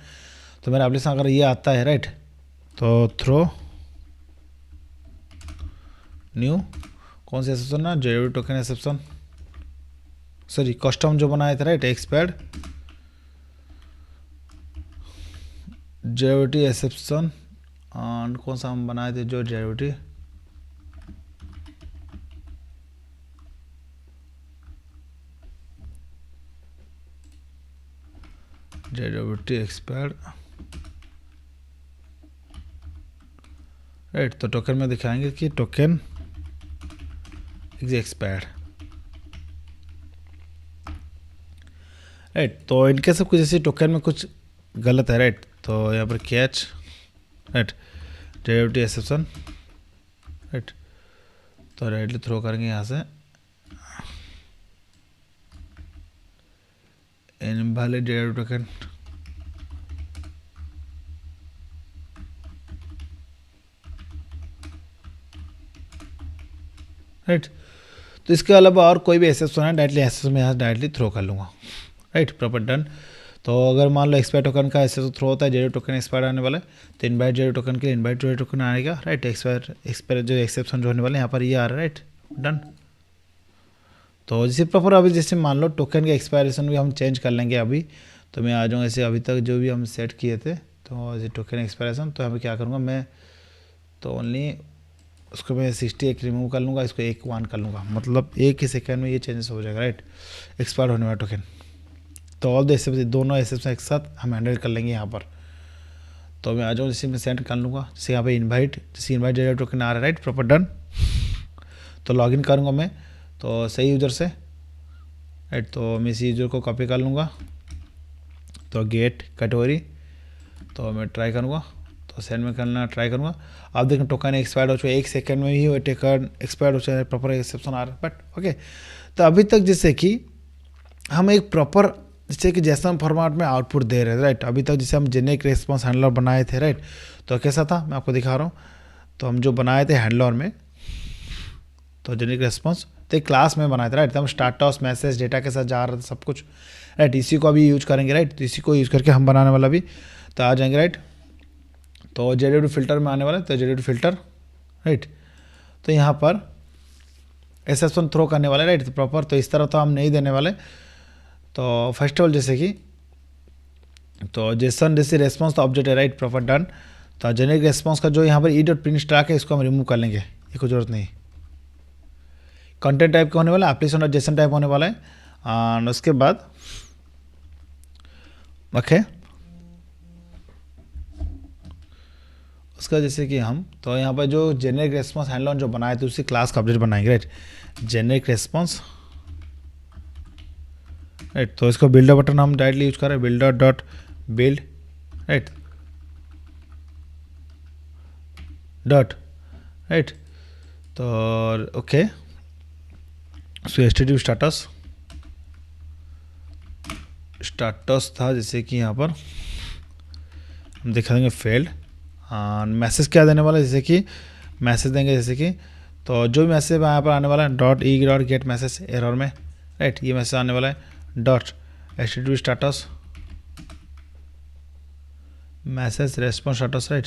तो मेरा एप्लीकेशन अगर ये आता है राइट, तो थ्रो न्यू कौन सा एक्सेप्शन ना, JWT token exception sorry custom जो बनाए थे राइट, एक्सपायर्ड JWT एक्सेप्शन और कौन सा हम बनाए थे जो JWT एक्सपायर्ड राइट। तो टोकन में दिखाएंगे कि टोकन इज एक्सपायर्ड, राइट। तो इनके सब कुछ जैसे टोकन में कुछ गलत है, राइट। तो यहाँ पर catch, right, derivative exception, right. तो डायरेक्टली थ्रो करेंगे यहाँ से इनवैलिड डेरिवेटिव टोकन, राइट। तो इसके अलावा और कोई भी एक्सेप्शन है डायरेक्टली एक्सेप्शन में यहाँ डायरेक्टली थ्रो कर लूँगा, राइट। Proper done. तो अगर मान लो एक्सपायर टोकन का एक्सेप्शन थ्रो होता है, जेरो टोकन एक्सपायर आने वाला है, तो इनवाइट जेरो टोकन के लिए इनवाइट जेरो टोकन आएगा, राइट। एक्सपायर जो एक्सेप्शन जो होने वाले यहाँ पर ये आ रहा है, राइट। डन। तो जैसे प्रॉपर अभी जैसे मान लो टोकन के एक्सपायरेशन भी हम चेंज कर लेंगे अभी। तो मैं आ जाऊँगा ऐसे अभी तक जो भी हम सेट किए थे, तो जैसे टोकन एक्सपायरेशन, तो यहाँ पर क्या करूँगा मैं, तो ओनली उसको मैं 61 रिमूव कर लूँगा, इसको 1 कर लूँगा, मतलब एक ही सेकंड में ये चेंजेस हो जाएगा, राइट। एक्सपायर होने वाला टोकन। तो ऑल द एक्सेप्शन, दोनों एक्सेप्शन एक साथ हम हैंडल कर लेंगे यहाँ पर। तो मैं आ जाऊँ, जैसे मैं सेंड कर लूँगा, जैसे यहाँ पे इनवाइट, जैसे इनवाइट डेटा टोकन आ रहा है, राइट। Proper done. तो लॉगिन करूँगा मैं, तो सही यूज़र से, राइट। तो मैं इसी यूज़र को कॉपी कर लूँगा, तो गेट कैटेगरी, तो मैं ट्राई करूँगा, तो सेंड में करना ट्राई करूँगा। आप देखें टोकन एक्सपायर्ड हो चुका है, एक सेकंड में ही वो टोकन एक्सपायर्ड हो चुका है, प्रॉपर एक्सेप्शन आ रहा है, बट ओके। तो अभी तक जैसे कि हम एक प्रॉपर जैसे कि जैसा हम फॉर्मेट में आउटपुट दे रहे थे, राइट। अभी तक जैसे हम जेनेरिक रेस्पॉन्स हैंडलर बनाए थे, राइट। तो कैसा था मैं आपको दिखा रहा हूँ। तो हम जो बनाए थे हैंडलर में, तो जेनेरिक रेस्पॉन्स तो एक क्लास में बनाए थे, राइट। तो हम स्टार्टस मैसेज डेटा के साथ जा रहा था सब कुछ, राइट। इसी को अभी यूज करेंगे, राइट। तो इसी को यूज़ करके हम बनाने वाला भी, तो आ जाएंगे, राइट। तो जेनेरेटिव फिल्टर में आने वाला है, तो जेनेरेटिव फिल्टर, राइट। तो यहाँ पर एक्सेप्शन थ्रो करने वाले, राइट। तो प्रॉपर तो इस तरह तो हम नहीं देने वाले। तो फर्स्ट ऑफ ऑल जैसे कि तो जेसन जैसे रेस्पॉन्स तो ऑब्जेक्ट है, राइट। Proper done. तो जेनेरिक रेस्पॉन्स का जो यहाँ पर ई डॉट प्रिंट स्टैक है, इसको हम रिमूव कर लेंगे, ये कोई जरूरत नहीं। कंटेंट टाइप का होने वाला है, एप्लीकेशन और जेसन टाइप होने वाला है। और उसके बाद ओके, उसका जैसे कि हम तो यहाँ पर जो जेनेरिक रेस्पॉन्स हैंडलर जो बनाए थे उसी क्लास का ऑब्जेक्ट बनाएंगे, राइट। Generic response, right. तो इसको बिल्डर बटन हम डायरेक्टली यूज कर रहे हैं, builder dot build, right, dot, right. तो ओके, सो एचटीटीपी स्टाटस था, जैसे कि यहाँ पर हम दिखा देंगे फेल्ड। मैसेज क्या देने वाला है, जैसे कि मैसेज देंगे, जैसे कि तो जो भी मैसेज यहाँ पर आने वाला है dot E dot gate message error में, राइट। ये मैसेज आने वाला है dot HTTP status message response status, right.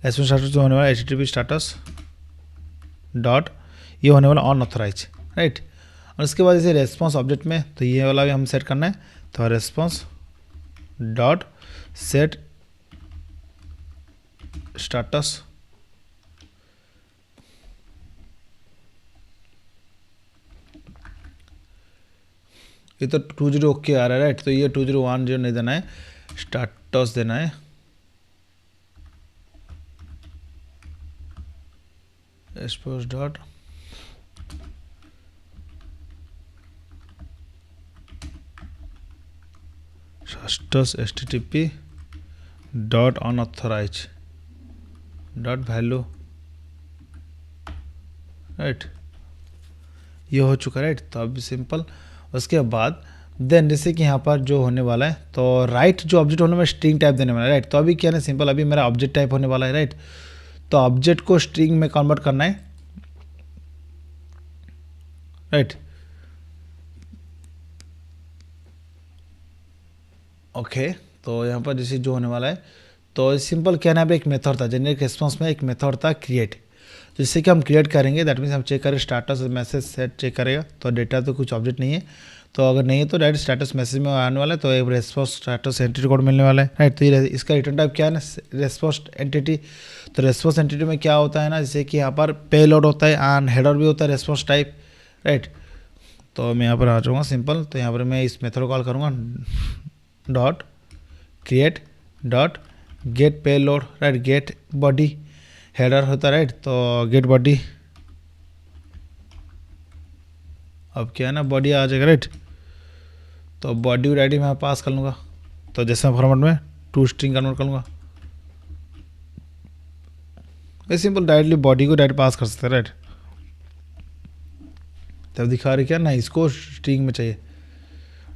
Response status जो होने वाला है एचटीटीपी स्टाटस डॉट, ये होने वाला अनऑथराइज, राइट। और उसके बाद जैसे रेस्पॉन्स ऑब्जेक्ट में, तो ये वाला भी हम सेट करना है, तो रेस्पॉन्स डॉट सेट स्टाटस, ये तो 20 ओके आ रहा है, राइट। तो ये 2010 नहीं देना है, स्टाटस देना है, response dot status HTTP dot unauthorize dot value, right. ये हो चुका है, राइट। तो अब सिंपल उसके बाद देन जैसे कि यहाँ पर जो होने वाला है, तो राइट जो ऑब्जेक्ट होने वाला स्ट्रिंग टाइप देने वाला है, राइट। तो अभी क्या है सिंपल, अभी मेरा ऑब्जेक्ट टाइप होने वाला है, राइट। तो ऑब्जेक्ट को स्ट्रिंग में कन्वर्ट करना है, राइट। ओके, तो यहाँ पर जैसे जो होने वाला है, तो सिंपल क्या ना, एक मेथड था जेनेरिक रेस्पॉन्स में, एक मेथड था क्रिएट, जिससे कि हम क्रिएट करेंगे, दैट मीन्स हम चेक करें स्टाटस मैसेज सेट चेक करेगा, तो डेटा तो कुछ ऑब्जेक्ट नहीं है, तो अगर नहीं है तो डायरेक्ट स्टेटस मैसेज में आने वाला है, तो एक रेस्पॉन्स स्टेटस एंटिटी कोड मिलने वाला है, राइट। तो ये इसका रिटर्न टाइप क्या है ना, रेस्पॉन्स एंटिटी। तो रेस्पॉन्स एंटिटी में क्या होता है ना, जैसे कि यहाँ पर पेलोड होता है एंड हेडर भी होता है रेस्पॉन्स टाइप, राइट। तो मैं यहाँ पर आ जाऊँगा सिंपल, तो यहाँ पर मैं इस मेथड कॉल करूँगा dot create dot get payload, right, get body, header होता है राइट, तो गेट बॉडी, अब क्या है ना बॉडी आ जाएगा राइट, तो बॉडी और आईडी मैं पास कर लूँगा, तो जैसे फॉर्मेट में टू स्ट्रिंग कन्वर्ट कर लूँगा, ये सिंपल डायरेक्टली बॉडी को डायरेक्ट पास कर सकते हैं राइट। तब दिखा रही क्या ना, इसको स्ट्रिंग में चाहिए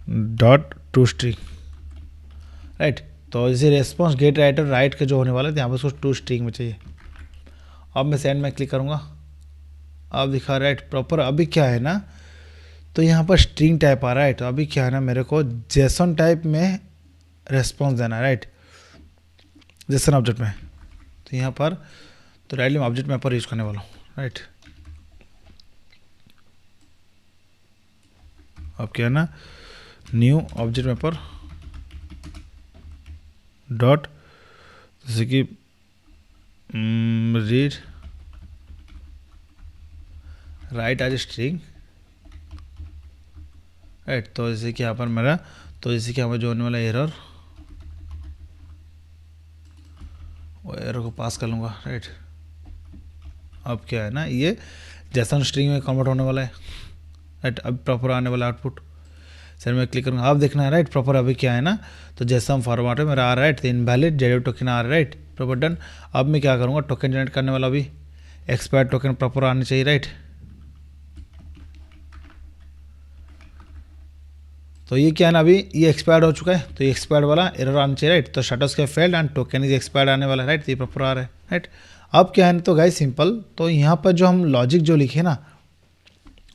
डॉट टू स्ट्रिंग राइट, तो इसे रेस्पॉन्स गेट राइटर राइट के जो होने वाले थे यहाँ पर उसको टू स्ट्रिंग में चाहिए। अब मैं सेंड में क्लिक करूँगा, अब दिखा राइट प्रॉपर। अभी क्या है ना, तो यहाँ पर स्ट्रिंग टाइप आ रहा है, तो अभी क्या है ना मेरे को जेसन टाइप में रेस्पॉन्स देना है राइट, जेसन ऑब्जेक्ट में। तो यहाँ पर तो डायरेक्टली मैं ऑब्जेक्ट मैपर यूज करने वाला हूँ राइट। अब क्या है ना, न्यू ऑब्जेक्ट मैपर डॉट, जैसे कि read write as string right, तो जैसे कि यहाँ पर मेरा, तो जैसे कि हमें जो होने वाला एरर, वो एरर को पास कर लूँगा राइट। अब क्या है ना, ये जैसा स्ट्रिंग में कन्वर्ट होने वाला है राइट, अब प्रॉपर आने वाला आउटपुट। सर मैं क्लिक करूँगा, अब देखना है राइट प्रॉपर। अभी क्या है ना, तो जैसा हम फॉर्मेट है मेरा आ रहा है राइट, तो इनवैलिड जेड टोकन आ रहा है राइट, प्रॉपर डन। अब मैं क्या करूँगा, टोकन जनरेट करने वाला, अभी एक्सपायर टोकन प्रॉपर आने चाहिए राइट। तो ये क्या है ना, अभी ये एक्सपायर्ड हो चुका है, तो ये एक्सपायर्ड वाला एरर आना चाहिए राइट, तो स्टेटस के failed and token is expired आने वाला है राइट, तो ये प्रॉपर आ रहा है राइट। अब क्या है ना, तो गाइस सिंपल, तो यहाँ पर जो हम लॉजिक जो लिखे ना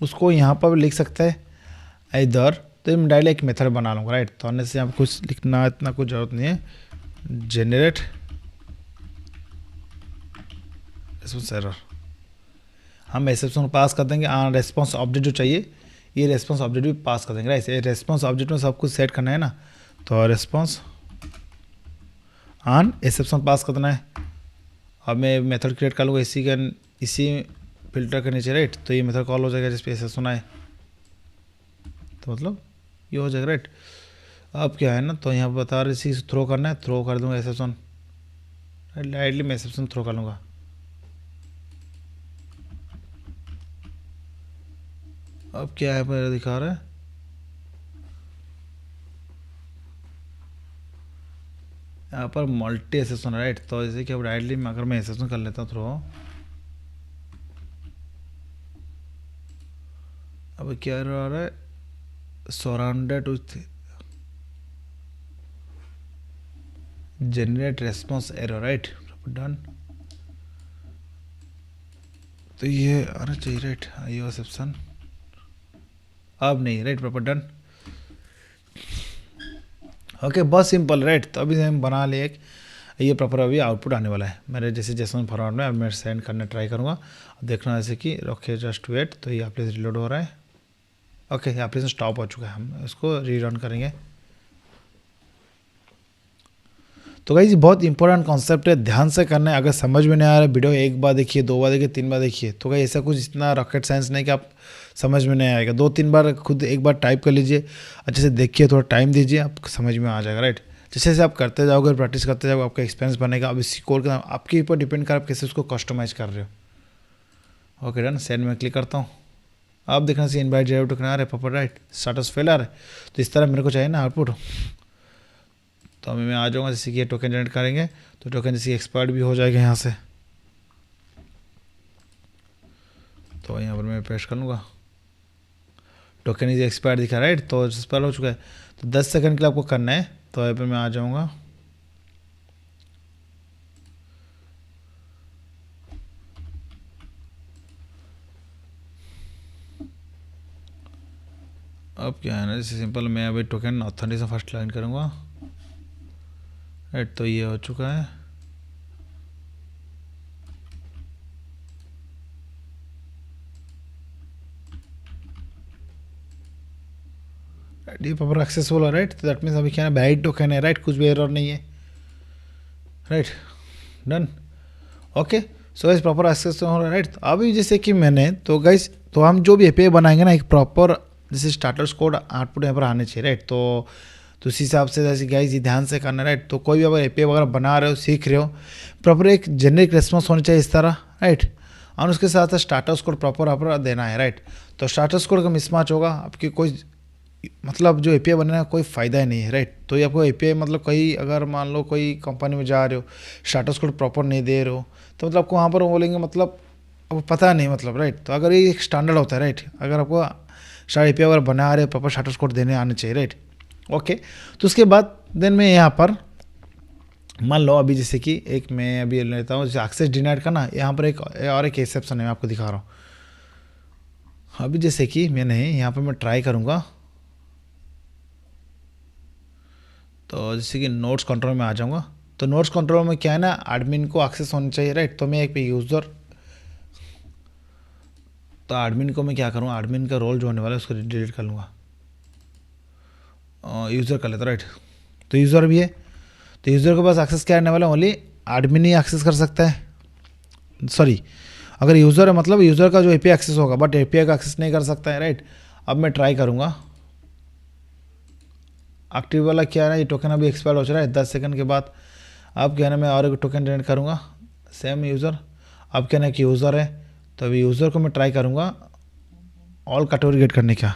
उसको यहाँ पर लिख सकते हैं इधर, तो मैं डायरेक्ट एक मेथड बना लूँगा राइट। तो आने से यहाँ कुछ लिखना इतना कुछ ज़रूरत नहीं है, जेनरेट रेस्पॉन्स एरर, हम एक्सेप्शन पास कर देंगे, रेस्पॉन्स ऑब्जेक्ट जो चाहिए ये रेस्पॉन्स ऑब्जेक्ट भी पास कर देंगे राइट। रेस्पॉन्स ऑब्जेक्ट में सब कुछ सेट करना है ना, तो रेस्पॉन्स ऑन एक्सेप्शन पास कर देना है। अब मैं मेथड क्रिएट कर लूँगा इसी फिल्टर के नीचे राइट, तो ये मेथड कॉल हो जाएगा जिस पे एक्सेप्शन आए, तो मतलब ये हो जाएगा राइट। अब क्या है ना, तो यहाँ बता रहे इसी थ्रो करना है, थ्रो कर दूँगा एक्सेप्शन राइट, डायरेक्टली मैं एक्सेप्शन थ्रो कर लूँगा। अब क्या है मेरा दिखा रहा है, यहाँ पर मल्टी एक्सेप्शन राइट, तो जैसे कि अब डायरेक्टली अगर मैं एक्सेप्शन कर लेता हूँ थ्रो, अब क्या आ रहा है, surrounded with generate response error right, done. तो ये आना चाहिए राइट, आईओ एक्सेप्शन अब नहीं राइट, प्रॉपर डन। ओके बहुत सिंपल राइट। तो अभी हम बना लिए एक, ये प्रॉपर अभी आउटपुट आने वाला है मेरे जैसे जैसे फॉर्मेट में। अब मैं सेंड करने ट्राई करूँगा, देखना जैसे कि ओके जस्ट वेट, तो ये एप्लीकेशन रिलोड हो रहा है। ओके एप्लीकेशन स्टॉप हो चुका है, हम इसको रीरन करेंगे। तो गाइस बहुत इंपॉर्टेंट कॉन्सेप्ट है, ध्यान से करना है। अगर समझ में नहीं आ रहा है वीडियो एक बार देखिए, दो बार देखिए, तीन बार देखिए। तो गाइस ऐसा कुछ इतना रॉकेट साइंस नहीं कि आप समझ में नहीं आएगा, दो तीन बार खुद एक बार टाइप कर लीजिए, अच्छे से देखिए, थोड़ा टाइम दीजिए, आपको समझ में आ जाएगा राइट। जैसे जैसे आप करते जाओगे, प्रैक्टिस करते जाओगे, आपका एक्सपीरियंस बनेगा। अब इसी कोड का आपके ऊपर डिपेंड कर आप कैसे उसको कस्टमाइज कर रहे हो। ओके डन, सेंड में क्लिक करता हूँ। आप देखना चाहिए इनवाइट जेरो टोकन आ रहा है प्रॉपर राइट, स्टेटस फेल आ रहा है, तो इस तरह मेरे को चाहिए ना आउटपुट। तो अभी मैं आ जाऊँगा, जैसे कि ये टोकन जनरेट करेंगे तो टोकन जैसे एक्सपायर्ड भी हो जाएगा यहाँ से, तो यहाँ पर मैं पेस्ट कर लूँगा, टोकन इज एक्सपायर्ड दिखा राइट, तो एक्सपायर हो चुका है। तो 10 सेकंड के लिए आपको करना है, तो यहाँ पर मैं आ जाऊँगा। अब क्या है ना, जैसे सिंपल मैं अभी टोकन ऑथेंटिकेशन फर्स्ट लाइन करूँगा राइट, तो ये हो चुका है। ये प्रॉपर सक्सेसफुल है राइट, तो दैट मीन्स अभी क्या है, वैलिड टोकन है राइट, कुछ भी एरर नहीं है right, done. Okay so guys proper access हो रहा है राइट। तो अभी जैसे कि मैंने, तो गाइस तो हम जो भी एपीआई बनाएंगे ना, एक प्रॉपर जैसे स्टार्टर्स कोड आउटपुट यहाँ पर आने चाहिए राइट। तो तो उस हिसाब से जैसे गाइस ये ध्यान से करना, राइट। तो कोई भी अगर एपीआई वगैरह बना रहे हो, सीख रहे हो, प्रॉपर एक जेनरिक रिस्पॉन्स होनी चाहिए इस तरह, राइट। और उसके साथ साथ स्टाटस कोड प्रॉपर देना है, राइट। तो स्टाटस कोड का मिसमैच होगा, आपकी कोई मतलब जो एपीआई बनने का कोई फ़ायदा ही नहीं है, राइट। तो ये आपको एपीआई मतलब कहीं अगर मान लो कोई कंपनी में जा रहे हो, स्टाटस कोड प्रॉपर नहीं दे रहे हो, तो मतलब आपको वहाँ पर बोलेंगे मतलब अब पता नहीं मतलब, राइट। तो अगर ये एक स्टैंडर्ड होता है, राइट, अगर आपको स्टार एपीआई अगर बना रहे हो प्रॉपर स्टाटस कोड देने आने चाहिए, राइट। ओके, तो उसके बाद देन मैं यहाँ पर मान लो अभी जैसे कि एक मैं अभी लेता हूँ जैसे एक्सेस डिनाइड का ना, यहाँ पर एक और एक एक्सेप्शन है, मैं आपको दिखा रहा हूँ। अभी जैसे कि मैंने यहाँ पर मैं ट्राई करूँगा, तो जैसे कि नोट्स कंट्रोल में आ जाऊँगा। तो नोट्स कंट्रोल में क्या है ना, एडमिन को एक्सेस होना चाहिए, राइट। तो मैं एक पे यूज़र, तो एडमिन को मैं क्या करूँगा, एडमिन का रोल जो होने वाला है उसको डिलीट कर लूँगा, यूज़र कर लेता, राइट। तो यूज़र भी है, तो यूज़र के पास एक्सेस क्या रहने वाला है, ओनली एडमिन ही एक्सेस कर सकता है। सॉरी, अगर यूज़र है मतलब यूज़र का जो एपीआई एक्सेस होगा, बट एपीआई का एक्सेस नहीं कर सकता है, राइट। अब मैं ट्राई करूँगा, एक्टिव वाला क्या है ना, ये टोकन अभी एक्सपायर हो चुका है 10 सेकंड के बाद। अब क्या है ना, मैं और एक टोकन जनरेट करूँगा, सेम यूज़र। अब क्या है ना कि यूज़र है, तो अभी यूज़र को मैं ट्राई करूँगा ऑल कैटेगरी गेट करने का,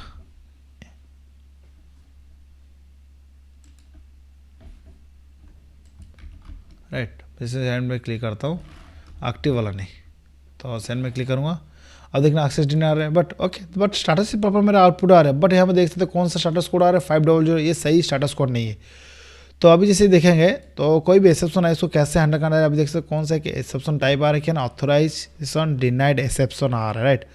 राइट। जैसे सेंड में क्लिक करता हूँ, एक्टिव वाला नहीं, तो सेंड में क्लिक करूँगा। अब देखना एक्सेस डिन आ रहा है, बट ओके, बट स्टाटस से प्रॉपर मेरा आउटपुट आ रहा है, बट यहाँ पर देख सकते कौन सा स्टाटस कोड आ रहा है 500, ये सही स्टाटस कोड नहीं है। तो अभी जैसे देखेंगे तो कोई भी एक्सेप्शन है इसको कैसे हैंडल करना है, अभी देख सकते कौन सा एक्सेप्शन टाइप आ रहा है ना, ऑथराइजेशन डिनाइड एक्सेप्शन आ रहा है, राइट।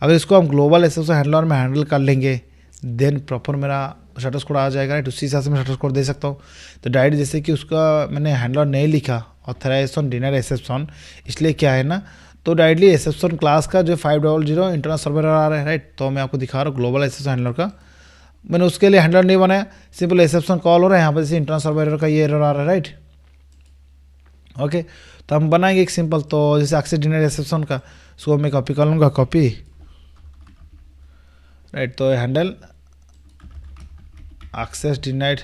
अगर इसको हम ग्लोबल एक्सेप्शन हैंडलर में हैंडल कर लेंगे, देन प्रॉपर मेरा स्टेटस कोड आ जाएगा, राइट। उसी हिसाब से मैं स्टेटस कोड दे सकता हूँ। तो डायरेक्ट जैसे कि उसका मैंने हैंडलर नहीं लिखा ऑथराइजेशन डिनाइड एक्सेप्शन, इसलिए क्या है ना, तो डायरेक्टली एक्सेप्शन क्लास का जो 500 इंटरनल सर्वर आ रहा है, राइट। तो मैं आपको दिखा रहा हूँ ग्लोबल एक्सेप्शन हैंडलर का, मैंने उसके लिए हैंडलर नहीं बनाया, सिंपल एक्सेप्शन कॉल हो रहा है यहाँ पर, जैसे इंटरनल सर्वर एरर का ये एरर आ रहा है, राइट। ओके, तो हम बनाएंगे एक सिंपल, तो जैसे एक्सेस डिनाइड एक्सेप्शन का, उसको मैं कॉपी कर लूँगा, कॉपी, राइट। तो handle access denied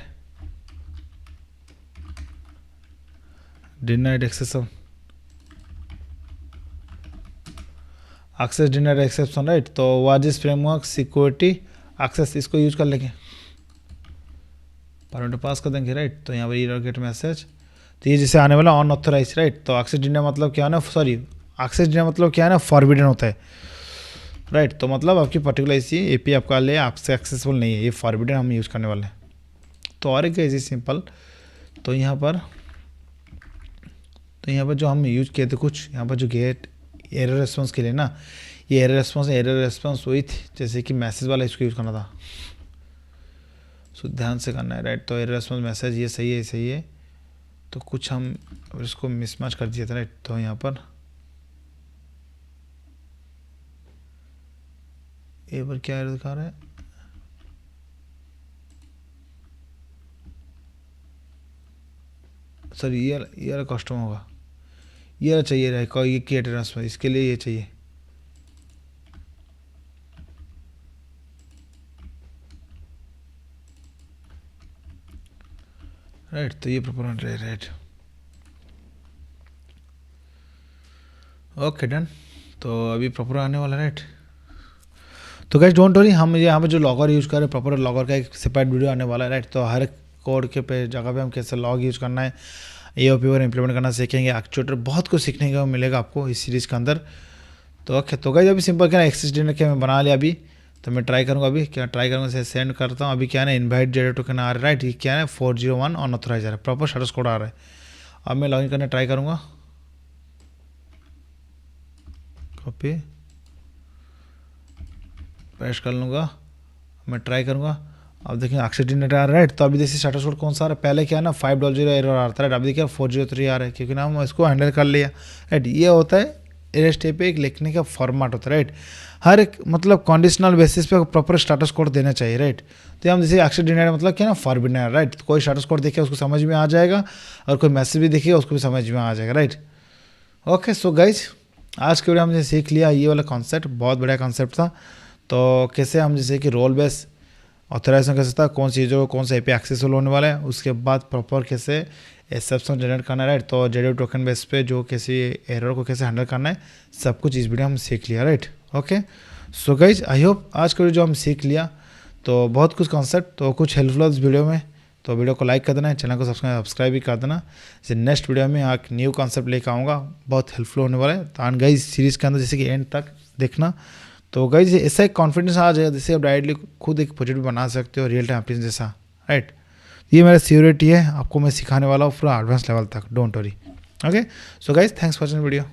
exception, access denied exception, right. तो वाजिस फ्रेमवर्क सिक्योरिटी एक्सेस, इसको यूज कर लेंगे, पैरामीटर पास कर देंगे, राइट। तो यहाँ पर एरर गेट मैसेज, तो ये जैसे आने वाला अनऑथराइज, राइट। तो एक्सेस डिनाइड मतलब क्या है ना, सॉरी, एक्सेस डिनाइड मतलब क्या है ना, फॉरबिडन होता है, राइट। तो मतलब आपकी पर्टिकुलर इसी एपी आपका ले आपसे एक्सेसिबल नहीं है, ये फॉरबिडन हम यूज़ करने वाले हैं। तो और एक ऐसी सिंपल, तो यहाँ पर जो हम यूज किए थे कुछ, यहाँ पर जो गेट एरर रेस्पॉन्स के लिए ना, ये एरर रेस्पॉन्स विथ जैसे कि मैसेज वाला इसको यूज़ करना था, सो ध्यान से करना है, राइट। तो एरर रेस्पॉन्स मैसेज ये सही है, सही है। तो कुछ हम इसको मिसमैच कर दिया था, राइट। तो यहाँ पर ये पर क्या एरर दिखा रहा है, सर ये वाला कस्टमर होगा, ये वाला चाहिए रहेगा, ये की ट्रांसफर, इसके लिए ये चाहिए, राइट। तो ये प्रॉपर रहे, राइट। ओके डन, तो अभी प्रॉपर आने वाला, राइट। तो गाइस डोंट वरी, हम यहाँ पे जो लॉगर यूज़ कर रहे हैं, प्रॉपर लॉगर का एक सेपरेट वीडियो आने वाला है, राइट। तो हर कोड के पे जगह पे हम कैसे लॉग यूज़ करना है, एओपी पर इंप्लीमेंट करना सीखेंगे, एक्चुएटर बहुत कुछ सीखने को मिलेगा आपको इस सीरीज़ के अंदर। तो ओके, तो गाइस अभी सिंपल क्या है, एक्सेस डिनर के मैं बना लिया अभी, तो मैं ट्राई करूँगा, अभी क्या ट्राई करूँगा, से सेंड करता हूँ। अभी क्या है ना, इन्वाइट जेडर टोकन आ रहा है, राइट। ये क्या है 401 अनऑथराइज आ रहा है, प्रॉपर स्टेटस कोड आ रहा है। अब मैं लॉगिन करने ट्राई करूँगा, कॉपी पेस्ट कर लूँगा, मैं ट्राई करूँगा। अब देखिए एक्सीडेंट आ रहा है, राइट। तो अभी देखिए स्टेटस कोड कौन सा आ रहा है, पहले क्या है ना 500 एरर आ रहा है, अभी देखिए 403 आ रहा है, क्योंकि ना हम इसको हैंडल कर लिया, राइट। ये होता है रेस्ट पे एक लिखने का फॉर्मेट होता है, राइट। हर एक मतलब कंडीशनल बेसिस पे प्रॉपर स्टेटस कोड देना चाहिए, राइट। तो हम जैसे एक्सीडेंट मतलब क्या ना फॉरबिडन है, राइट। तो कोई स्टेटस कोड देखे उसको समझ में आ जाएगा, और कोई मैसेज भी देखिएगा उसको भी समझ में आ जाएगा, राइट। ओके, सो गाइज आज के वीडियो हमने सीख लिया ये वाला कॉन्सेप्ट, बहुत बढ़िया कॉन्सेप्ट था। तो कैसे हम जैसे कि रोल बेस ऑथराइजेशन कैसे था, कौन सी चीज़ों कौन सा एपीआई एक्सेसिबल होने वाला है, उसके बाद प्रॉपर कैसे एक्सेप्शन जनरेट करना है, राइट। तो जेडीओ टोकन बेस पे जो किसी एरर को कैसे हैंडल करना है, सब कुछ इस वीडियो में हम सीख लिया, right. Okay, so guys I hope आज का जो हम सीख लिया तो बहुत कुछ कॉन्सेप्ट तो कुछ हेल्पफुल इस वीडियो में। तो वीडियो को लाइक कर देना, चैनल को सब्सक्राइब भी कर देना। जैसे नेक्स्ट वीडियो में एक न्यू कॉन्सेप्ट लेकर आऊँगा, बहुत हेल्पफुल होने वाला है। तो गाइज सीरीज़ के अंदर जैसे कि एंड तक देखना। तो गाइज ऐसा एक कॉन्फिडेंस आ जाएगा जैसे आप डायरेक्टली खुद एक प्रोजेक्ट बना सकते हो रियल टाइम एप्लीकेशन जैसा, राइट। ये मेरा सिक्योरिटी है, आपको मैं सिखाने वाला हूँ पूरा एडवांस लेवल तक, don't worry. Okay, so guys thanks for watching video.